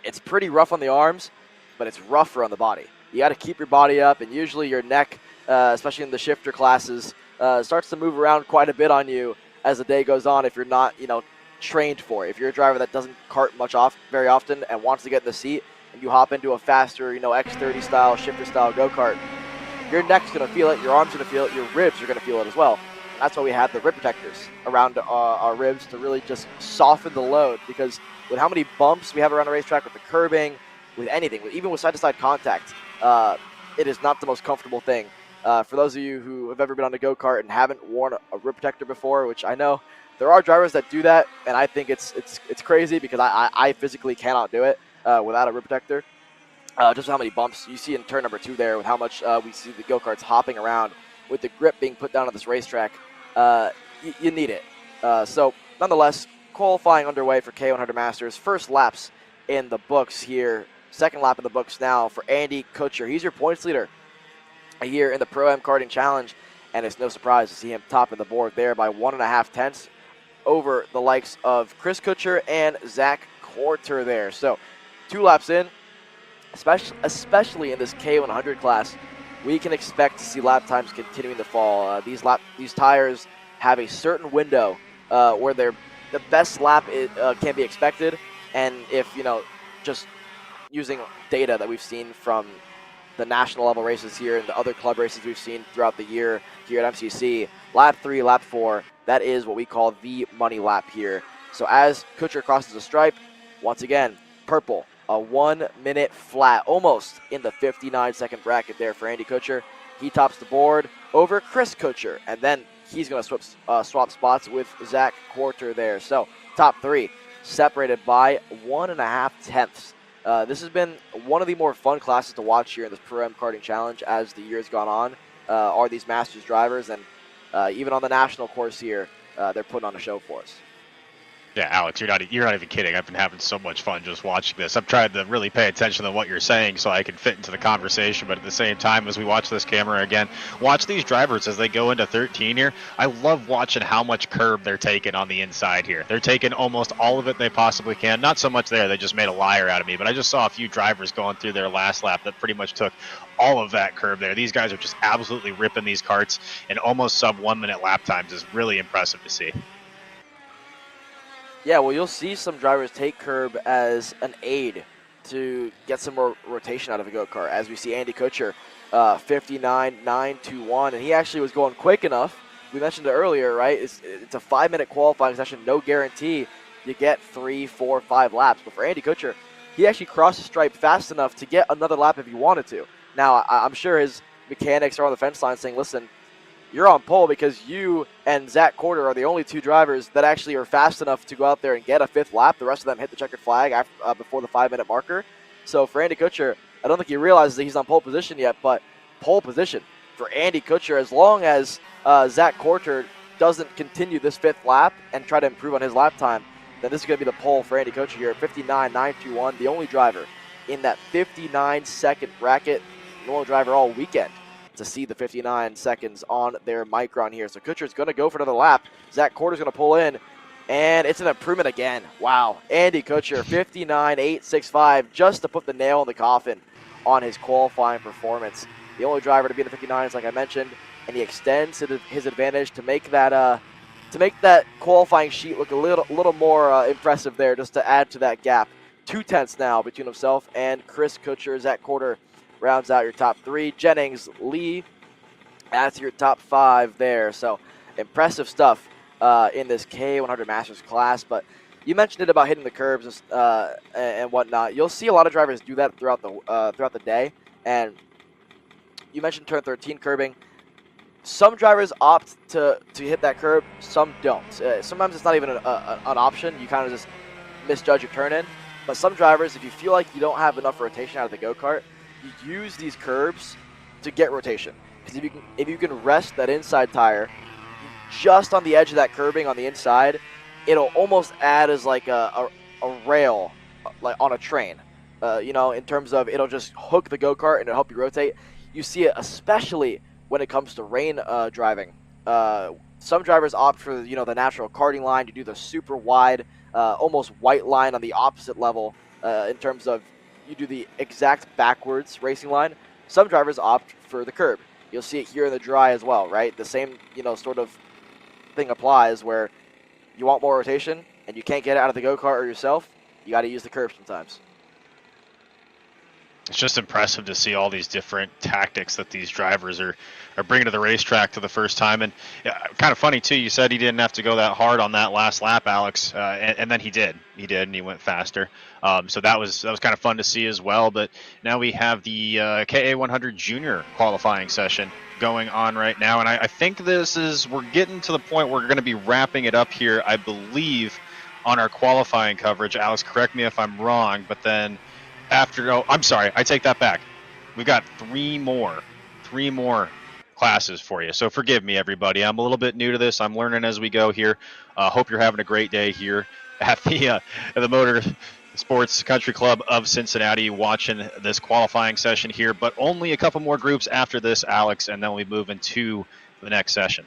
it's pretty rough on the arms, but it's rougher on the body. You got to keep your body up, and usually your neck, especially in the shifter classes, starts to move around quite a bit on you as the day goes on if you're not, trained for it. If you're a driver that doesn't kart very often and wants to get in the seat, and you hop into a faster, X30 style, shifter style go-kart, your neck's going to feel it, your arm's going to feel it, your ribs are going to feel it as well. And that's why we have the rib protectors around our ribs to really just soften the load, because with how many bumps we have around the racetrack, with the curbing, with anything, even with side-to-side contact, it is not the most comfortable thing. For those of you who have ever been on a go-kart and haven't worn a rib protector before, which I know there are drivers that do that, and I think it's crazy, because I physically cannot do it without a rib protector. Just how many bumps you see in turn number 2 there, with how much we see the go-karts hopping around with the grip being put down on this racetrack. You need it. So nonetheless, qualifying underway for KA100 Masters. First laps in the books here. Second lap in the books now for Andy Kutcher. He's your points leader here in the Pro-Am Karting Challenge, and it's no surprise to see him topping the board there by 1.5 tenths over the likes of Chris Kutcher and Zach Quarter there. So 2 laps in, especially in this K100 class, we can expect to see lap times continuing to fall. These tires have a certain window where the best lap can be expected, and if just using data that we've seen from the national level races here and the other club races we've seen throughout the year here at MCC, lap 3, lap 4, that is what we call the money lap here. So as Kutcher crosses the stripe, once again, purple a 1 minute flat, almost in the 59-second bracket there for Andy Kutcher. He tops the board over Chris Kutcher, and then he's going to swap spots with Zach Quarter there. So top three separated by 1.5 tenths. This has been one of the more fun classes to watch here in this Pro-Am Karting Challenge as the year's gone on. Are these Masters drivers, and even on the national course here, they're putting on a show for us. Yeah, Alex, you're not even kidding. I've been having so much fun just watching this. I'm trying to really pay attention to what you're saying so I can fit into the conversation, but at the same time, as we watch this camera again, watch these drivers as they go into 13 here. I love watching how much curb they're taking on the inside here. They're taking almost all of it they possibly can. Not so much there. They just made a liar out of me, but I just saw a few drivers going through their last lap that pretty much took all of that curb there. These guys are just absolutely ripping these karts, and almost sub 1 minute lap times is really impressive to see. Yeah, well, you'll see some drivers take curb as an aid to get some more rotation out of a go-kart. As we see Andy Kutcher, 59.921, and he actually was going quick enough. We mentioned it earlier, right? It's a 5-minute qualifying session, no guarantee you get 3, 4, 5 laps. But for Andy Kutcher, he actually crossed the stripe fast enough to get another lap if he wanted to. Now, I'm sure his mechanics are on the fence line saying, listen, you're on pole because you and Zach Quarter are the only two drivers that actually are fast enough to go out there and get a 5th lap. The rest of them hit the checkered flag before the 5-minute marker. So for Andy Kutcher, I don't think he realizes that he's on pole position yet, but pole position for Andy Kutcher, as long as Zach Quarter doesn't continue this 5th lap and try to improve on his lap time, then this is going to be the pole for Andy Kutcher here at 59.921, the only driver in that 59-second bracket, the only driver all weekend to see the 59 seconds on their micron here. So Kutcher's going to go for another lap. Zach Quarter's going to pull in, and it's an improvement again. Wow. Andy Kutcher, 59.865, just to put the nail in the coffin on his qualifying performance. The only driver to be in the 59s, like I mentioned, and he extends his advantage to make that qualifying sheet look a little more impressive there, just to add to that gap. 2 tenths now between himself and Chris Kutcher. Zach Quarter rounds out your top 3. Jennings, Lee, that's your top 5 there. So impressive stuff in this KA100 Masters class. But you mentioned it about hitting the curbs and whatnot. You'll see a lot of drivers do that throughout the day. And you mentioned turn 13 curbing. Some drivers opt to hit that curb, some don't. Sometimes it's not even an option. You kind of just misjudge your turn in. But some drivers, if you feel like you don't have enough rotation out of the go-kart, you use these curbs to get rotation. Because if you can rest that inside tire just on the edge of that curbing on the inside, it'll almost add as like a rail like on a train. In terms of it'll just hook the go-kart and it'll help you rotate. You see it especially when it comes to rain driving. Some drivers opt for the natural karting line to do the super wide, almost white line on the opposite level in terms of you do the exact backwards racing line. Some drivers opt for the curb. You'll see it here in the dry as well, right? The same, sort of thing applies where you want more rotation and you can't get it out of the go-kart or yourself. You got to use the curb sometimes. It's just impressive to see all these different tactics that these drivers are bringing to the racetrack for the first time. And kind of funny, too, you said he didn't have to go that hard on that last lap, Alex, and then he did. He did, and he went faster. So that was kind of fun to see as well. But now we have the KA100 Junior qualifying session going on right now. And I think we're getting to the point where we're going to be wrapping it up here, I believe, on our qualifying coverage. Alex, correct me if I'm wrong, but then I'm sorry, I take that back. We've got three more classes for you. So forgive me, everybody. I'm a little bit new to this. I'm learning as we go here. Hope you're having a great day here at the Motorsports Country Club of Cincinnati watching this qualifying session here. But only a couple more groups after this, Alex, and then we move into the next session.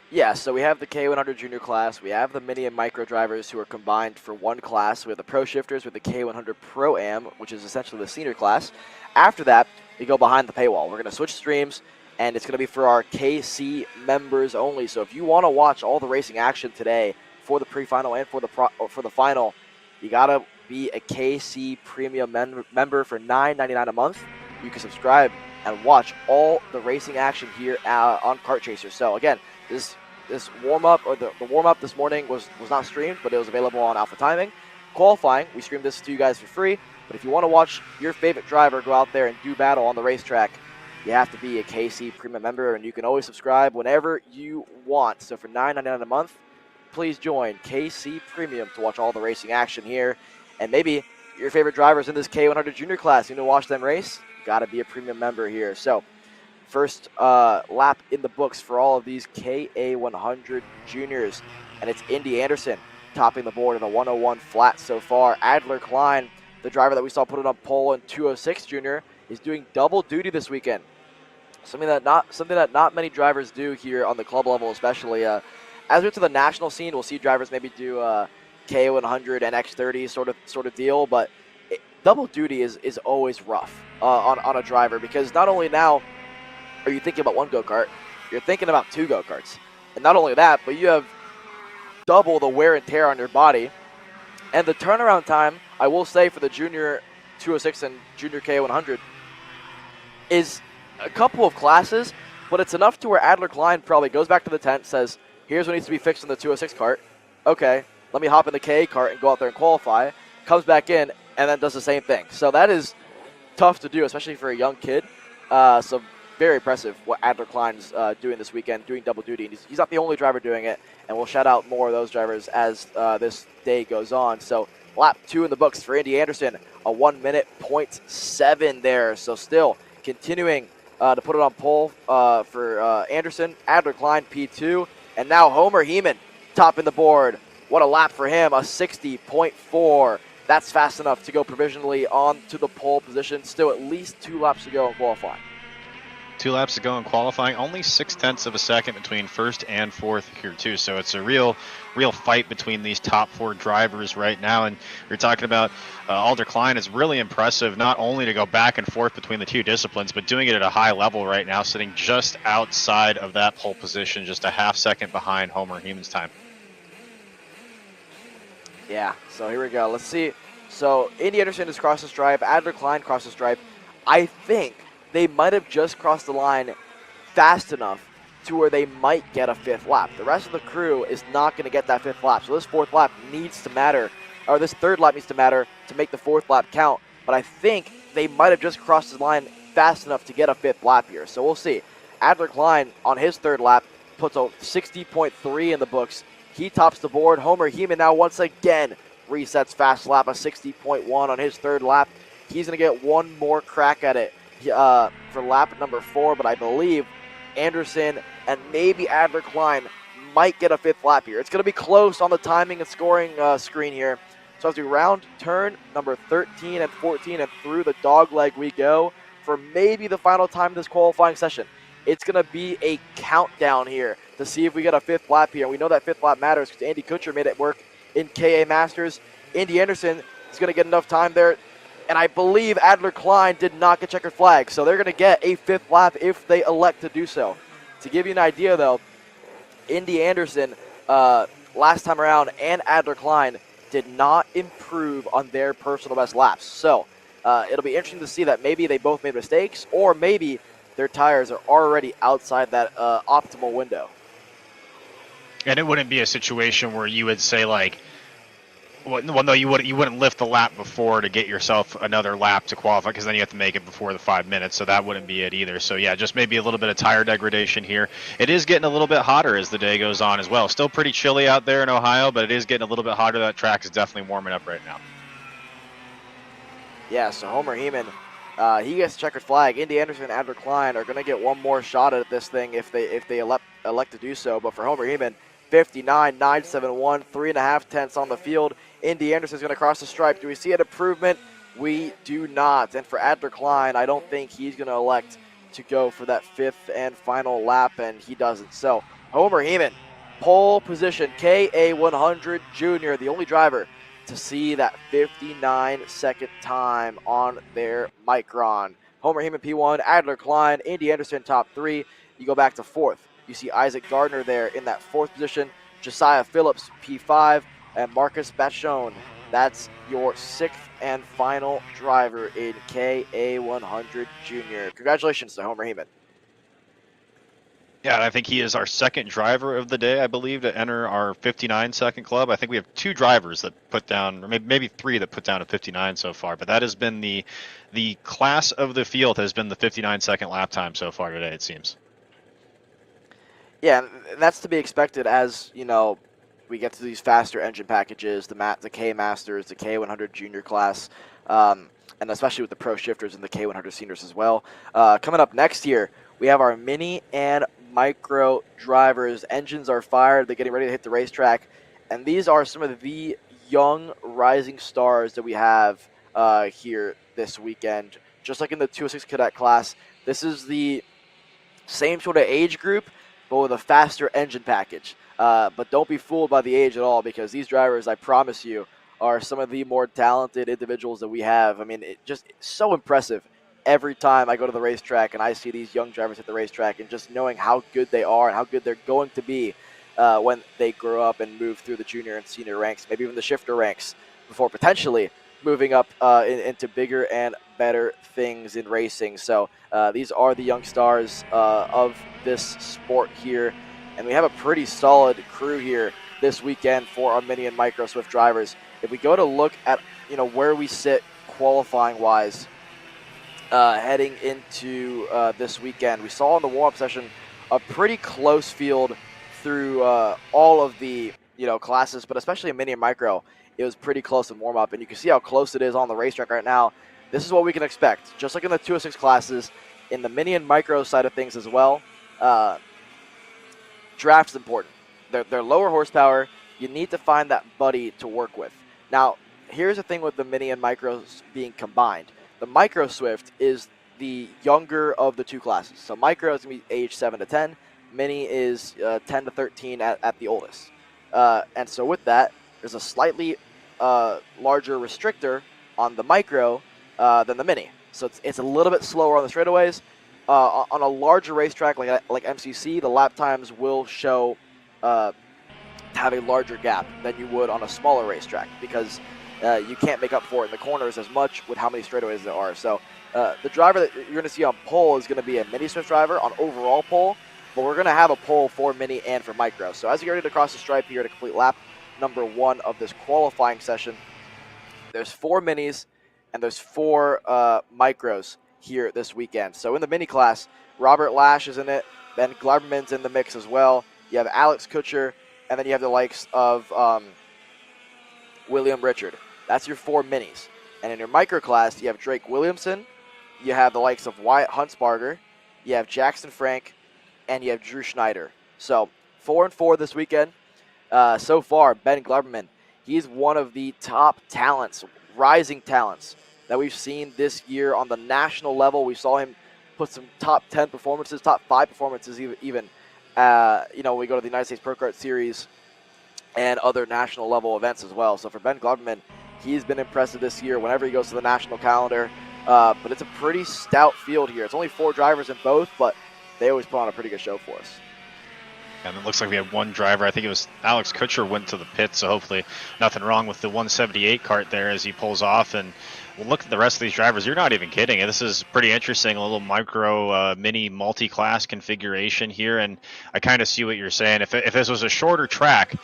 Yeah, so we have the KA100 Junior class. We have the mini and micro drivers who are combined for one class. We have the pro shifters with the KA100 Pro-Am, which is essentially the senior class. After that, we go behind the paywall. We're going to switch streams, and it's going to be for our KC members only. So if you want to watch all the racing action today for the pre-final and for the final, you got to be a KC Premium member for $9.99 a month. You can subscribe and watch all the racing action here on Kart Chaser. So again, this warm-up, or the warm-up this morning was not streamed, but it was available on Alpha Timing. qualifying. We stream this to you guys for free. But if you want to watch your favorite driver go out there and do battle on the racetrack, you have to be a KC Premium member, and you can always subscribe whenever you want. So for $9.99 a month, please join KC Premium to watch all the racing action here. And maybe your favorite drivers in this KA100 Junior class, you know, watch them race, you got to be a premium member here. So first lap in the books for all of these KA100 Juniors, and it's Indy Anderson topping the board in a 101 flat so far. Adler Klein, the driver that we saw put it on pole in 206 Junior, is doing double duty this weekend. Something that not many drivers do here on the club level, especially. As we get to the national scene, we'll see drivers maybe do KA100 and X30 sort of deal, but double duty is always rough on a driver, because not only now are you thinking about one go-kart, you're thinking about two go-karts. And not only that, but you have double the wear and tear on your body. And the turnaround time, I will say, for the Junior 206 and Junior KA100 is a couple of classes, but it's enough to where Adler Klein probably goes back to the tent, says, here's what needs to be fixed in the 206 cart. Okay, let me hop in the KA cart and go out there and qualify. Comes back in and then does the same thing. So that is tough to do, especially for a young kid. So very impressive what Adler Klein's doing this weekend, doing double duty. And he's not the only driver doing it, and we'll shout out more of those drivers as this day goes on. So lap 2 in the books for Indy Anderson, a 1 minute .7 there. So still continuing to put it on pole for Anderson. Adler Klein P2, and now Homer Heeman topping the board. What a lap for him, a 60.4. That's fast enough to go provisionally on to the pole position. Still at least 2 laps to go in qualifying. 2 laps to go in qualifying, only 0.6 of a second between first and fourth here too. So it's a real fight between these top 4 drivers right now. And you're talking about Adler Klein is really impressive, not only to go back and forth between the 2 disciplines, but doing it at a high level right now, sitting just outside of that pole position, just a half second behind Homer Heeman's time. Yeah, so here we go. Let's see. So Indy Anderson has crossed the stripe. Adler Klein crossed the stripe. I think they might have just crossed the line fast enough to where they might get a 5th lap. The rest of the crew is not going to get that 5th lap. So this 4th lap needs to matter, or this 3rd lap needs to matter to make the 4th lap count. But I think they might have just crossed the line fast enough to get a 5th lap here. So we'll see. Adler Klein on his 3rd lap puts a 60.3 in the books. He tops the board. Homer Heeman now once again resets fast lap, a 60.1 on his 3rd lap. He's going to get one more crack at it for lap number 4, but I believe Anderson and maybe Adler Klein might get a 5th lap here. It's going to be close on the timing and scoring screen here. So as we round turn number 13 and 14 and through the dog leg we go for maybe the final time of this qualifying session. It's going to be a countdown here to see if we get a 5th lap here. We know that 5th lap matters because Andy Kutcher made it work in KA Masters. Indy Anderson is going to get enough time there. And I believe Adler Klein did not get checkered flag. So they're going to get a 5th lap if they elect to do so. To give you an idea, though, Indy Anderson last time around and Adler Klein did not improve on their personal best laps. So it'll be interesting to see that maybe they both made mistakes, or maybe their tires are already outside that optimal window. And it wouldn't be a situation where you would say, like, well, no, you wouldn't lift the lap before to get yourself another lap to qualify, because then you have to make it before the 5 minutes, so that wouldn't be it either. So yeah, just maybe a little bit of tire degradation here. It is getting a little bit hotter as the day goes on as well. Still pretty chilly out there in Ohio, but it is getting a little bit hotter. That track is definitely warming up right now. Yeah, so Homer Heeman, he gets checkered flag. Indy Anderson and Adler Klein are going to get one more shot at this thing if they elect to do so. But for Homer Heeman, 59.971, 3.5 tenths on the field. Indy Anderson is going to cross the stripe. Do we see an improvement? We do not. And for Adler Klein, I don't think he's going to elect to go for that 5th and final lap, and he doesn't. So Homer Heeman, pole position, KA100 Junior, the only driver to see that 59-second time on their Micron. Homer Heeman P1, Adler Klein, Indy Anderson top 3. You go back to 4th. You see Isaac Gardner there in that 4th position, Josiah Phillips P5, and Marcus Bachon. That's your 6th and final driver in KA100 Junior. Congratulations to Homer Heeman. Yeah, and I think he is our second driver of the day, I believe, to enter our 59-second club. I think we have 2 drivers that put down, or maybe 3 that put down a 59 so far. But that has been the class of the field has been the 59-second lap time so far today, it seems. Yeah, and that's to be expected as, we get to these faster engine packages, the K Masters, the KA100 Junior class, and especially with the Pro Shifters and the KA100 Seniors as well. Coming up next year, we have our mini and micro drivers. Engines are fired. They're getting ready to hit the racetrack. And these are some of the young rising stars that we have here this weekend. Just like in the 206 Cadet class, this is the same sort of age group, but with a faster engine package. But don't be fooled by the age at all, because these drivers, I promise you, are some of the more talented individuals that we have. I mean, it's so impressive every time I go to the racetrack and I see these young drivers at the racetrack, and just knowing how good they are and how good they're going to be when they grow up and move through the junior and senior ranks, maybe even the shifter ranks, before potentially moving up into bigger and better things in racing. So these are the young stars of this sport here, and we have a pretty solid crew here this weekend for our mini and micro Swift drivers. If we go to look at where we sit qualifying wise heading into this weekend, we saw in the warm-up session a pretty close field through all of the classes, but especially in mini and micro, it was pretty close in warm-up, and you can see how close it is on the racetrack right now. This is what we can expect, just like in the 206 classes, in the mini and micro side of things as well. Draft's important. They're lower horsepower. You need to find that buddy to work with. Now, here's the thing with the mini and micros being combined. The micro Swift is the younger of the 2 classes. So micro is going to be age 7 to 10. Mini is 10 to 13 at the oldest. And so with that, there's a slightly larger restrictor on the micro than the mini. So it's a little bit slower on the straightaways. On a larger racetrack like MCC, the lap times will show have a larger gap than you would on a smaller racetrack, because you can't make up for it in the corners as much with how many straightaways there are. So the driver that you're going to see on pole is going to be a mini Swift driver on overall pole, but we're going to have a pole for mini and for micro. So as you get ready to cross the stripe here to complete lap number 1 of this qualifying session, there's 4 minis and there's 4 micros here this weekend. So in the mini class, Robert Lash is in it, Ben Glarberman's in the mix as well. You have Alex Kutcher, and then you have the likes of William Richard. That's your 4 minis. And in your micro class, you have Drake Williamson, you have the likes of Wyatt Huntsbarger, you have Jackson Frank, and you have Drew Schneider. So 4 and 4 this weekend. So far, Ben Glarberman, he's one of the top talents, rising talents that we've seen this year on the national level. We saw him put some top 10 performances, top 5 performances even. We go to the United States Pro-Kart Series and other national level events as well. So for Ben Glarberman, he's been impressive this year whenever he goes to the national calendar. But it's a pretty stout field here. It's only 4 drivers in both, but they always put on a pretty good show for us. And it looks like we had one driver. I think it was Alex Kutcher went to the pit, so hopefully nothing wrong with the 178 cart there as he pulls off. And we'll look at the rest of these drivers. You're not even kidding. This is pretty interesting, a little micro mini multi-class configuration here. And I kind of see what you're saying. If this was a shorter track,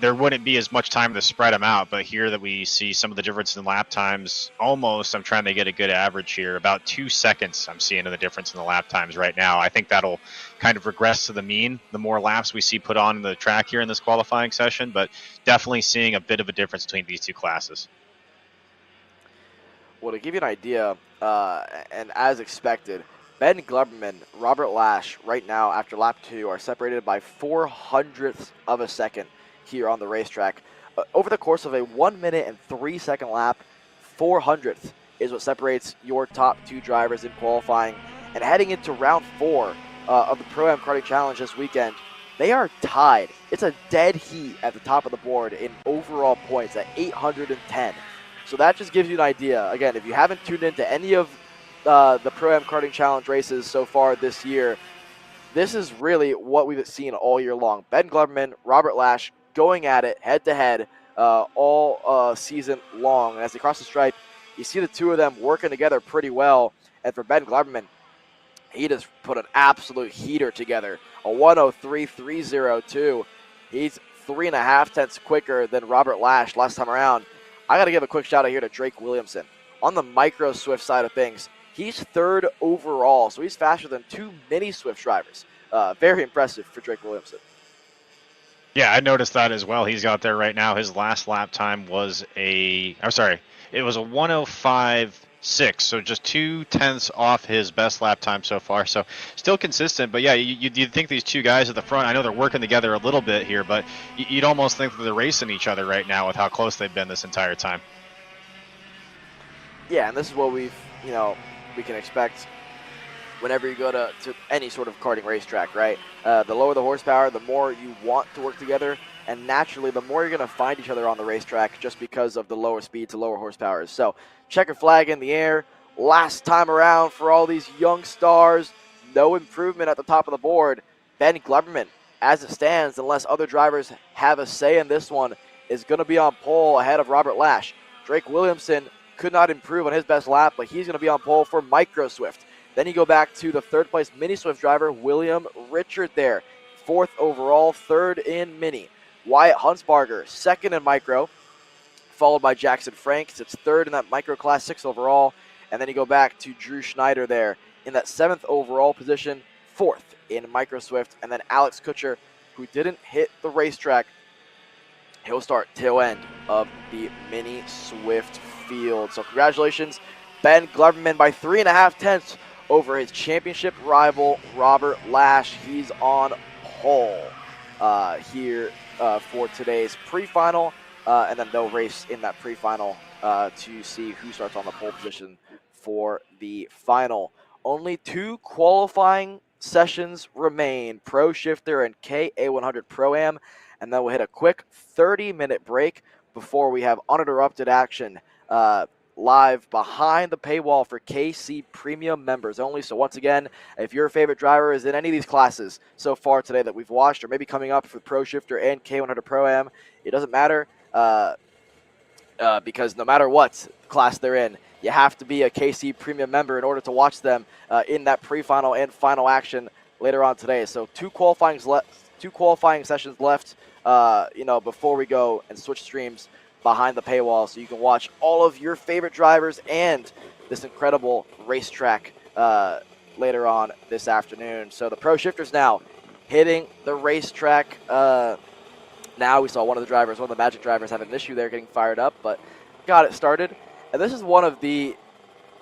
there wouldn't be as much time to spread them out. But here that we see some of the difference in lap times, almost, I'm trying to get a good average here. About 2 seconds I'm seeing in the difference in the lap times right now. I think that'll kind of regress to the mean the more laps we see put on the track here in this qualifying session. But definitely seeing a bit of a difference between these 2 classes. Well, to give you an idea, and as expected, Ben Glarberman, Robert Lash, right now after lap 2 are separated by 0.04 of a second here on the racetrack. Over the course of a 1 minute and 3 second lap, 0.04 is what separates your top 2 drivers in qualifying. And heading into round 4 of the Pro-Am Karting Challenge this weekend, they are tied. It's a dead heat at the top of the board in overall points at 810. So that just gives you an idea. Again, if you haven't tuned into any of the Pro-Am Karting Challenge races so far this year, this is really what we've seen all year long. Ben Glarberman, Robert Lash going at it head-to-head all season long. And as they cross the stripe, you see the 2 of them working together pretty well. And for Ben Glarberman, He just put an absolute heater together, a 103.302. He's 3.5 tenths quicker than Robert Lash last time around. I got to give a quick shout out here to Drake Williamson. On the micro Swift side of things, he's third overall, so he's faster than 2 mini Swift drivers. Very impressive for Drake Williamson. Yeah, I noticed that as well. He's out there right now. His last lap time was it was a 105.6, so just 2 tenths off his best lap time so far. So still consistent, but yeah, you'd think these two guys at the front, I know they're working together a little bit here, but you'd almost think that they're racing each other right now with how close they've been this entire time. Yeah, and this is what we can expect whenever you go to any sort of karting racetrack, right? The lower the horsepower, the more you want to work together, and naturally, the more you're going to find each other on the racetrack just because of the lower speeds and lower horsepowers. So, checker flag in the air. Last time around for all these young stars, no improvement at the top of the board. Ben Gleberman, as it stands, unless other drivers have a say in this one, is going to be on pole ahead of Robert Lash. Drake Williamson could not improve on his best lap, but he's going to be on pole for Micro Swift. Then you go back to the third place Mini Swift driver, William Richard there. 4th overall, 3rd in Mini. Wyatt Hunsbarger, 2nd in Micro, followed by Jackson Franks. It's 3rd in that Micro class, 6th overall. And then you go back to Drew Schneider there in that 7th overall position, 4th in Micro Swift. And then Alex Kutcher, who didn't hit the racetrack. He'll start tail end of the Mini Swift field. So congratulations, Ben Gleberman by 3.5 tenths over his championship rival, Robert Lash. He's on pole here for today's pre-final, and then they'll race in that pre-final to see who starts on the pole position for the final. Only 2 qualifying sessions remain, Pro Shifter and KA100 Pro-Am, and then we'll hit a quick 30-minute break before we have uninterrupted action live behind the paywall for KC Premium members only. So once again, if your favorite driver is in any of these classes so far today that we've watched, or maybe coming up for Pro Shifter and K100 Pro-Am, it doesn't matter because no matter what class they're in, you have to be a KC Premium member in order to watch them in that pre-final and final action later on today. So 2 qualifying sessions left before we go and switch streams behind the paywall, so you can watch all of your favorite drivers and this incredible racetrack later on this afternoon. So the Pro Shifters now hitting the racetrack. Now we saw one of the Magic drivers, have an issue there getting fired up, but got it started. And this is one of the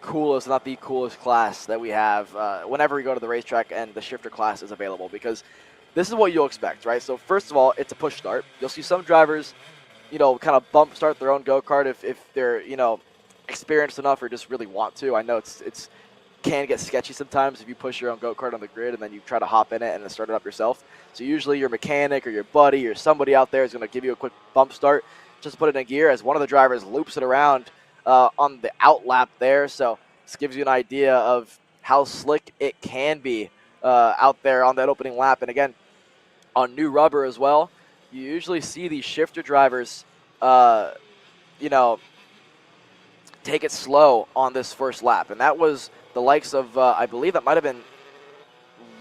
coolest, not the coolest class that we have whenever we go to the racetrack and the shifter class is available, because this is what you'll expect, right? So first of all, it's a push start. You'll see some drivers kind of bump start their own go-kart if they're, experienced enough or just really want to. I know it's can get sketchy sometimes if you push your own go-kart on the grid and then you try to hop in it and then start it up yourself. So usually your mechanic or your buddy or somebody out there is going to give you a quick bump start just to put it in gear as one of the drivers loops it around on the out lap there. So this gives you an idea of how slick it can be out there on that opening lap. And again, on new rubber as well, you usually see these shifter drivers, take it slow on this first lap. And that was the likes of, I believe that might have been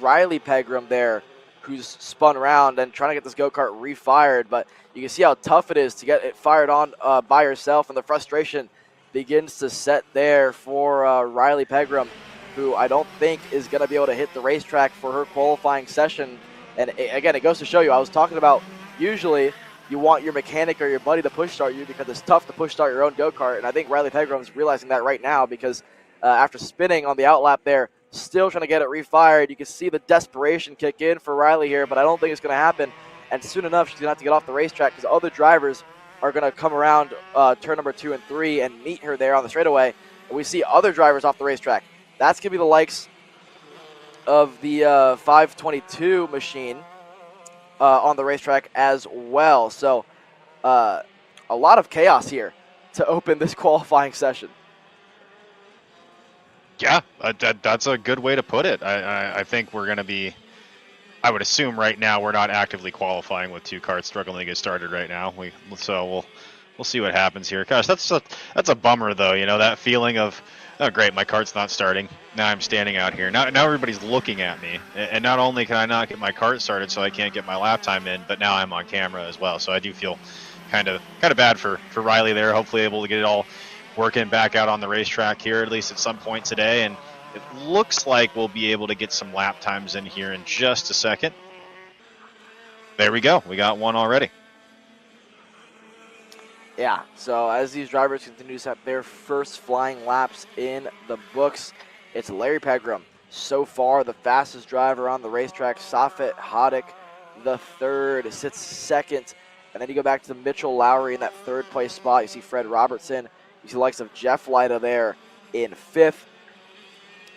Riley Pegram there, who's spun around and trying to get this go-kart refired. But you can see how tough it is to get it fired on by yourself, and the frustration begins to set there for Riley Pegram, who I don't think is going to be able to hit the racetrack for her qualifying session. And again, it goes to show you, I was talking about usually you want your mechanic or your buddy to push start you because it's tough to push start your own go-kart. And I think Riley Pegram is realizing that right now because after spinning on the outlap there, still trying to get it refired, you can see the desperation kick in for Riley here, but I don't think it's going to happen. And soon enough, she's going to have to get off the racetrack because other drivers are going to come around turn number 2 and 3 and meet her there on the straightaway. And we see other drivers off the racetrack. That's going to be the likes of the 522 machine on the racetrack as well. So a lot of chaos here to open this qualifying session. Yeah, that's a good way to put it. I think we're going to be, I would assume right now we're not actively qualifying with 2 karts struggling to get started right now. We'll see what happens here. Gosh, that's a bummer though. That feeling of Oh, great. My kart's not starting. Now I'm standing out here. Now everybody's looking at me. And not only can I not get my kart started, so I can't get my lap time in, but now I'm on camera as well. So I do feel kind of bad for Riley there. Hopefully able to get it all working back out on the racetrack here, at least at some point today. And it looks like we'll be able to get some lap times in here in just a second. There we go. We got one already. Yeah, so as these drivers continue to have their first flying laps in the books, it's Larry Pegram. So far, the fastest driver on the racetrack. Safet Haddock, the third, sits second. And then you go back to Mitchell Lowry in that third place spot. You see Fred Robertson. You see the likes of Jeff Lyda there in fifth.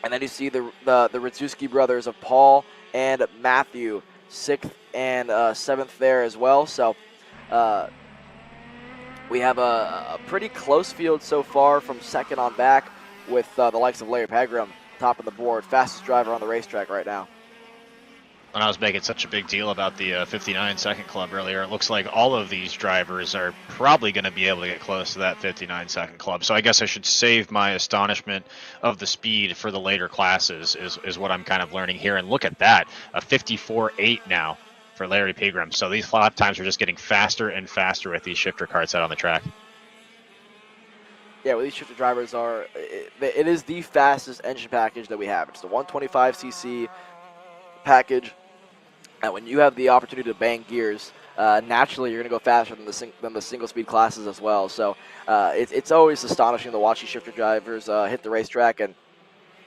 And then you see the Radzuski brothers of Paul and Matthew, sixth and seventh there as well. So we have a pretty close field so far from second on back, with the likes of Larry Pegram top of the board, fastest driver on the racetrack right now. When I was making such a big deal about the 59-second club earlier, it looks like all of these drivers are probably going to be able to get close to that 59-second club. So I guess I should save my astonishment of the speed for the later classes is what I'm kind of learning here. And look at that, a 54.8 now for Larry Pegram. So these lap times are just getting faster and faster with these shifter karts out on the track. Yeah, well, these shifter drivers it is the fastest engine package that we have. It's the 125cc package. And when you have the opportunity to bang gears, naturally you're going to go faster than the single speed classes as well. So it's always astonishing to watch these shifter drivers hit the racetrack, and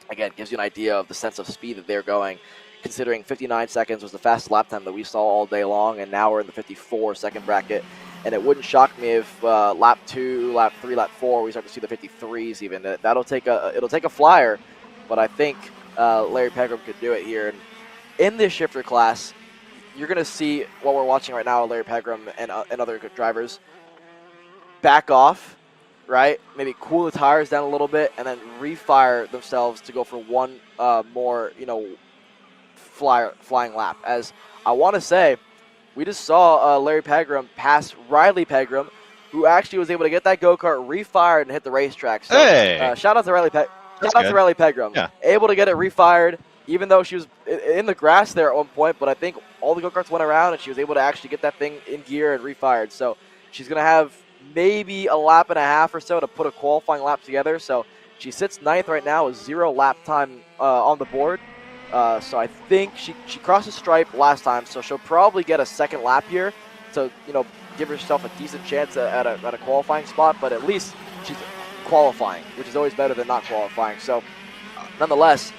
again, gives you an idea of the sense of speed that they're going, considering 59 seconds was the fastest lap time that we saw all day long, and now we're in the 54-second bracket. And it wouldn't shock me if lap 2, lap 3, lap 4, we start to see the 53s even. It'll take a flyer, but I think Larry Pegram could do it here. And in this shifter class, you're going to see what we're watching right now, Larry Pegram and other good drivers back off, right? Maybe cool the tires down a little bit, and then refire themselves to go for one more, flying lap. As I want to say, we just saw Larry Pegram pass Riley Pegram, who actually was able to get that go-kart refired and hit the racetrack. So hey! Shout out to Riley Pegram. Yeah. Able to get it refired, even though she was in the grass there at one point, but I think all the go-karts went around and she was able to actually get that thing in gear and refired. So she's going to have maybe a lap and a half or so to put a qualifying lap together. So she sits ninth right now with 0 lap time on the board. So I think she crossed the stripe last time, so she'll probably get a second lap here to give herself a decent chance at a qualifying spot. But at least she's qualifying, which is always better than not qualifying. So nonetheless,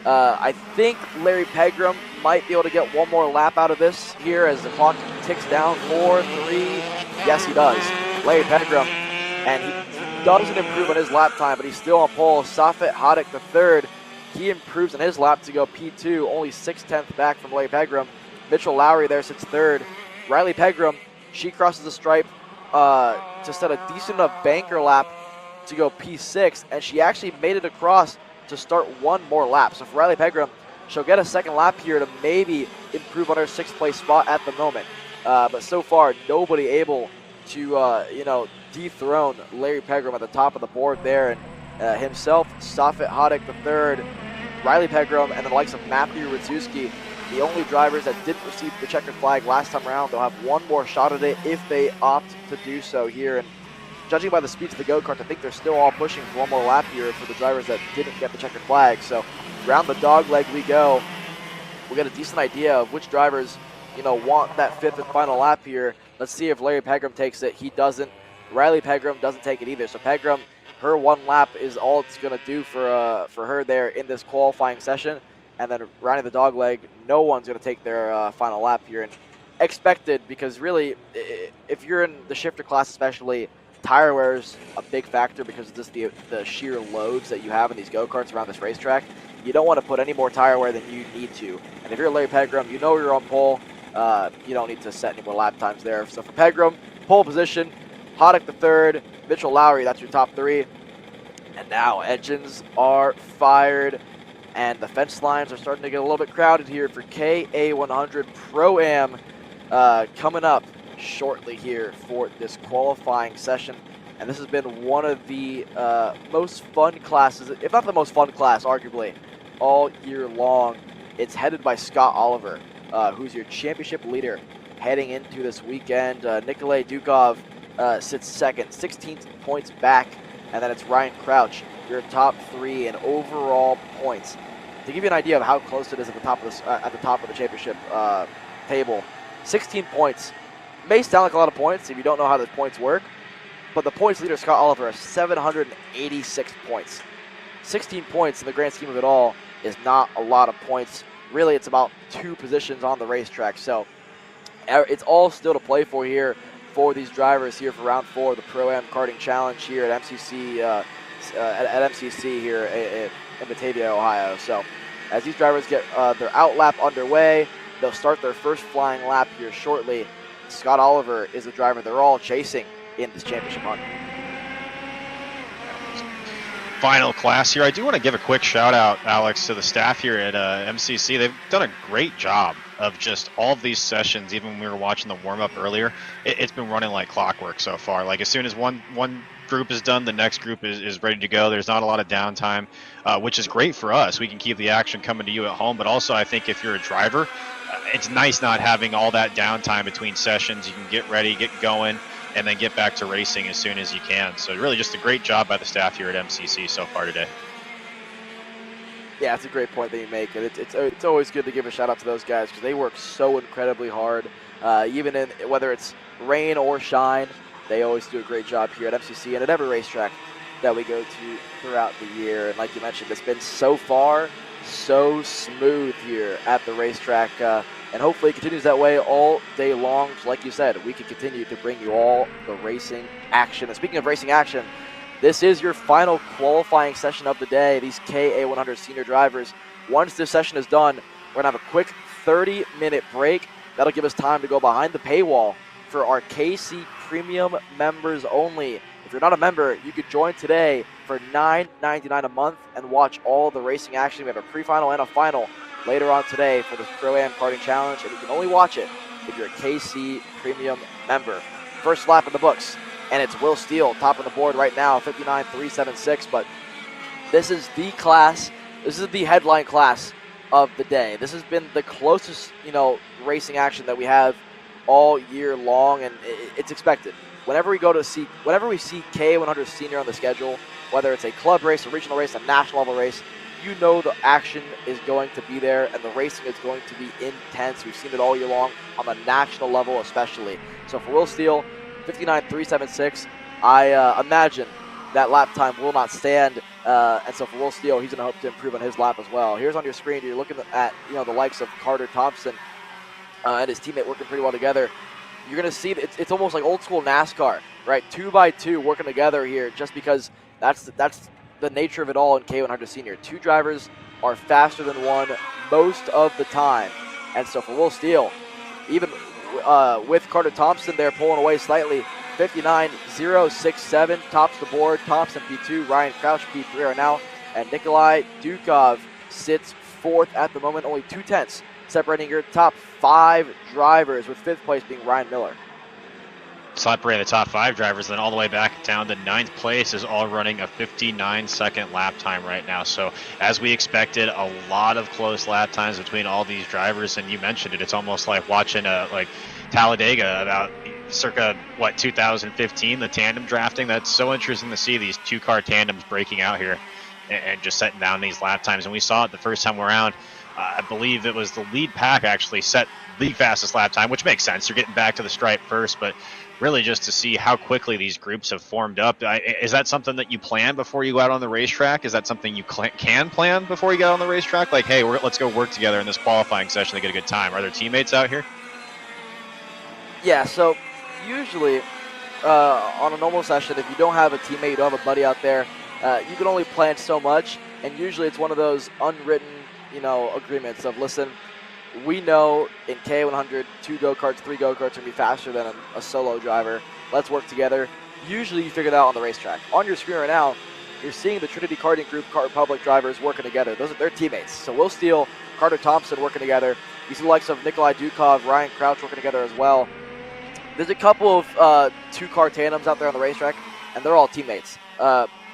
I think Larry Pegram might be able to get one more lap out of this here as the clock ticks down. 4, 3. Yes, he does. Larry Pegram, and he doesn't improve on his lap time, but he's still on pole. Safet Haddock, the third. He improves in his lap to go P2, only 6/10 back from Larry Pegram. Mitchell Lowry there sits third. Riley Pegram, she crosses the stripe to set a decent enough banker lap to go P6, and she actually made it across to start one more lap. So for Riley Pegram, she'll get a second lap here to maybe improve on her 6th place spot at the moment. But so far, nobody able to dethrone Larry Pegram at the top of the board there, and himself, Safet Haddock the third, Riley Pegram, and the likes of Matthew Radzuski, the only drivers that didn't receive the checkered flag last time around. They'll have one more shot at it if they opt to do so here. And judging by the speeds of the go-kart, I think they're still all pushing for one more lap here for the drivers that didn't get the checkered flag. So round the dog leg we go. We'll get a decent idea of which drivers want that 5th and final lap here. Let's see if Larry Pegram takes it. He doesn't. Riley Pegram doesn't take it either. So Pegram, her one lap is all it's going to do for her there in this qualifying session. And then rounding the dog leg, no one's going to take their final lap here. And expected, because really, if you're in the shifter class especially, tire wear is a big factor because of just the sheer loads that you have in these go-karts around this racetrack. You don't want to put any more tire wear than you need to. And if you're Larry Pegram, you're on pole. You don't need to set any more lap times there. So for Pegram, pole position, Haddock the third, Mitchell Lowry, that's your top 3. And now engines are fired, and the fence lines are starting to get a little bit crowded here for KA100 Pro-Am coming up shortly here for this qualifying session. and this has been one of the most fun classes, if not the most fun class, arguably, all year long. It's headed by Scott Oliver, who's your championship leader heading into this weekend. Nikolay Dukov sits second, 16 points back, and then it's Ryan Crouch, your top 3 in overall points. To give you an idea of how close it is at the top of the championship table, 16 points may sound like a lot of points if you don't know how the points work, but the points leader, Scott Oliver, has 786 points. 16 points in the grand scheme of it all is not a lot of points. Really, it's about 2 positions on the racetrack. So it's all still to play for here for these drivers here for round 4 of the Pro-Am Karting Challenge here at MCC at MCC here in Batavia, Ohio. So as these drivers get their out lap underway, they'll start their first flying lap here shortly. Scott Oliver is the driver they're all chasing in this championship hunt. Final class here. I do want to give a quick shout out, Alex, to the staff here at MCC. They've done a great job of just all of these sessions. Even when we were watching the warm up earlier, it's been running like clockwork so far. Like as soon as one group is done, the next group is ready to go. There's not a lot of downtime, which is great for us. We can keep the action coming to you at home, but also I think if you're a driver, it's nice not having all that downtime between sessions. You can get ready, get going, and then get back to racing as soon as you can. So really just a great job by the staff here at MCC so far today. Yeah, it's a great point that you make. And it's always good to give a shout out to those guys because they work so incredibly hard. Even in whether it's rain or shine, they always do a great job here at MCC and at every racetrack that we go to throughout the year. And like you mentioned, it's been so far so smooth here at the racetrack. And hopefully it continues that way all day long. So like you said, we can continue to bring you all the racing action. And speaking of racing action, this is your final qualifying session of the day. These KA100 Senior drivers, once this session is done, we're going to have a quick 30-minute break. That'll give us time to go behind the paywall for our KC Premium members only. If you're not a member, you could join today for $9.99 a month and watch all the racing action. We have a pre-final and a final later on today for the Pro-Am Karting Challenge, and you can only watch it if you're a KC Premium member. First lap in the books, and it's Will Steele top of the board right now, 59.376, but this is the class, this is the headline class of the day. This has been the closest, racing action that we have all year long, and it's expected. Whenever we see KA100 Senior on the schedule, whether it's a club race, a regional race, a national level race, you know the action is going to be there and the racing is going to be intense. We've seen it all year long on the national level especially. So for Will Steele, 59.376, I imagine that lap time will not stand. And so for Will Steele, he's going to hope to improve on his lap as well. Here's on your screen, you're looking at the likes of Carter Thompson and his teammate working pretty well together. You're going to see that it's almost like old school NASCAR, right? 2 by 2 working together here, just because that's the nature of it all in KA100 Senior. 2 drivers are faster than one most of the time. And so for Will Steele, even with Carter Thompson there pulling away slightly, 59.067 tops the board. Thompson P2, Ryan Crouch P3 right now, and Nikolay Dukov sits 4th at the moment, only 0.2 separating your top 5 drivers, with 5th place being Ryan Miller. Separating the top 5 drivers, then all the way back down to 9th place is all running a 59-second lap time right now. So as we expected, a lot of close lap times between all these drivers, and you mentioned it, it's almost like watching Talladega about circa 2015, the tandem drafting. That's so interesting to see these 2-car tandems breaking out here and just setting down these lap times. And we saw it the first time around. I believe it was the lead pack actually set the fastest lap time, which makes sense. You're getting back to the stripe first, but really just to see how quickly these groups have formed up. Is that something that you plan before you go out on the racetrack? Is that something you can plan before you get on the racetrack? Like, hey, let's go work together in this qualifying session to get a good time. Are there teammates out here? Yeah, so usually on a normal session, if you don't have a teammate, you don't have a buddy out there, you can only plan so much, and usually it's one of those unwritten agreements of, listen, we know in KA100, 2 go-karts, 3 go-karts are going to be faster than a solo driver. Let's work together. Usually you figure that out on the racetrack. On your screen right now, you're seeing the Trinity Karting Group Kart Republic drivers working together. Those are their teammates. So Will Steele, Carter Thompson working together. You see the likes of Nikolay Dukov, Ryan Crouch working together as well. There's a couple of 2-car tandems out there on the racetrack. and they're all teammates.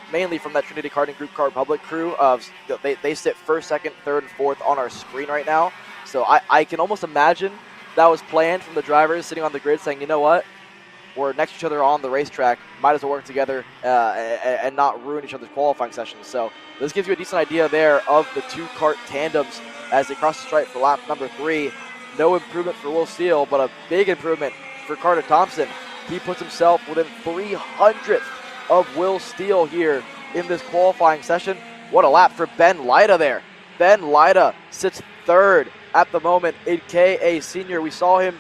Mainly from that Trinity Karting Group Kart Public crew. They sit first, second, third, and fourth on our screen right now. So I can almost imagine that was planned from the drivers sitting on the grid saying, you know what, we're next to each other on the racetrack, might as well work together and not ruin each other's qualifying sessions. So this gives you a decent idea there of the two kart tandems as they cross the stripe for lap number 3. No improvement for Will Steele, but a big improvement for Carter Thompson. He puts himself within 300th of Will Steele here in this qualifying session. What a lap for Ben Lyda there. Ben Lyda sits third at the moment in KA Senior. We saw him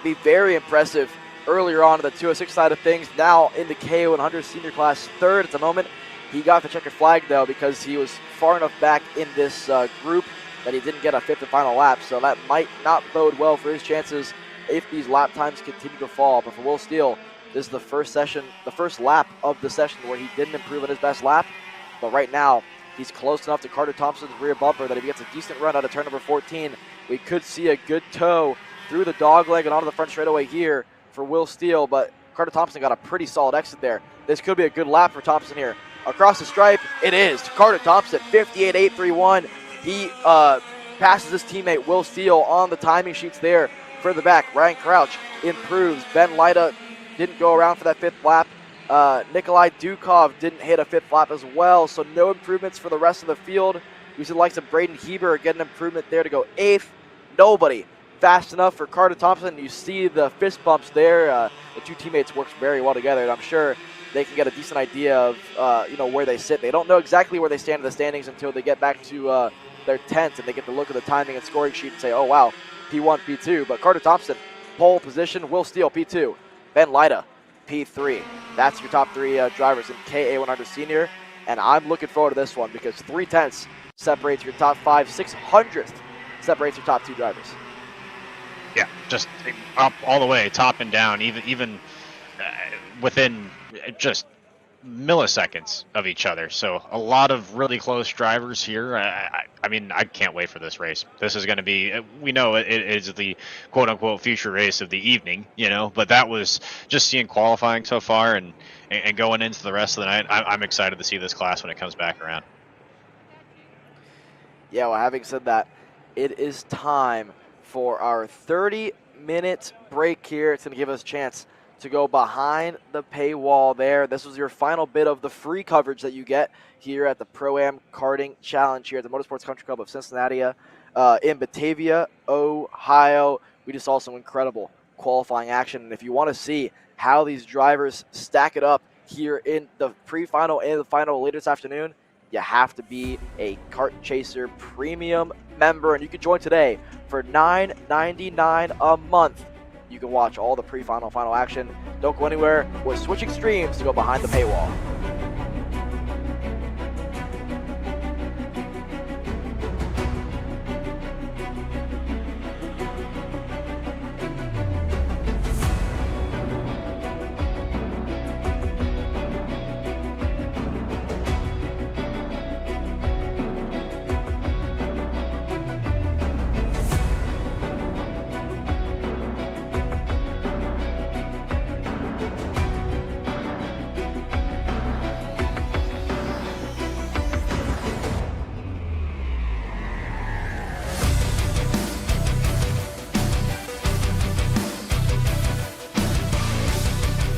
be very impressive earlier on in the 206 side of things. Now in the KA100 Senior class, third at the moment. He got the checkered flag though because he was far enough back in this group that he didn't get a fifth and final lap. So that might not bode well for his chances if these lap times continue to fall. But for Will Steele, this is the first lap of the session where he didn't improve on his best lap. But right now, he's close enough to Carter Thompson's rear bumper that if he gets a decent run out of turn number 14, we could see a good toe through the dogleg and onto the front straightaway here for Will Steele. But Carter Thompson got a pretty solid exit there. This could be a good lap for Thompson here. Across the stripe, it is. Carter Thompson, 58.831. He passes his teammate Will Steele on the timing sheets there. Further back, Ryan Crouch improves. Ben Lyda didn't go around for that fifth lap. Nikolai Dukov didn't hit a fifth lap as well, so no improvements for the rest of the field. We see the likes of Braden Heber get an improvement there to go 8th. Nobody fast enough for Carter Thompson. You see the fist bumps there. The two teammates works very well together, and I'm sure they can get a decent idea of where they sit. They don't know exactly where they stand in the standings until they get back to their tent and they get to look at the timing and scoring sheet and say, oh wow, P1, P2. But Carter Thompson, pole position. Will Steele, P2. Ben Lyda, P3. That's your top 3 drivers in KA100 Senior, and I'm looking forward to this one because 3/10 separates your top 5, 600th separates your top 2 drivers. Yeah, just up all the way, top and down, even within just milliseconds of each other. So a lot of really close drivers here. I mean, I can't wait for this race. This is going to be, we know it is the quote unquote future race of the evening, but that was just seeing qualifying so far and going into the rest of the night. I'm excited to see this class when it comes back around. Yeah, well, having said that, it is time for our 30-minute break here. It's going to give us a chance to go behind the paywall there. This was your final bit of the free coverage that you get here at the Pro-Am Karting Challenge here at the Motorsports Country Club of Cincinnati in Batavia, Ohio. We just saw some incredible qualifying action, and if you want to see how these drivers stack it up here in the pre-final and the final later this afternoon, you have to be a Kart Chaser Premium member, and you can join today for $9.99 a month. You can watch all the pre-final, final action. Don't go anywhere. We're switching streams to go behind the paywall.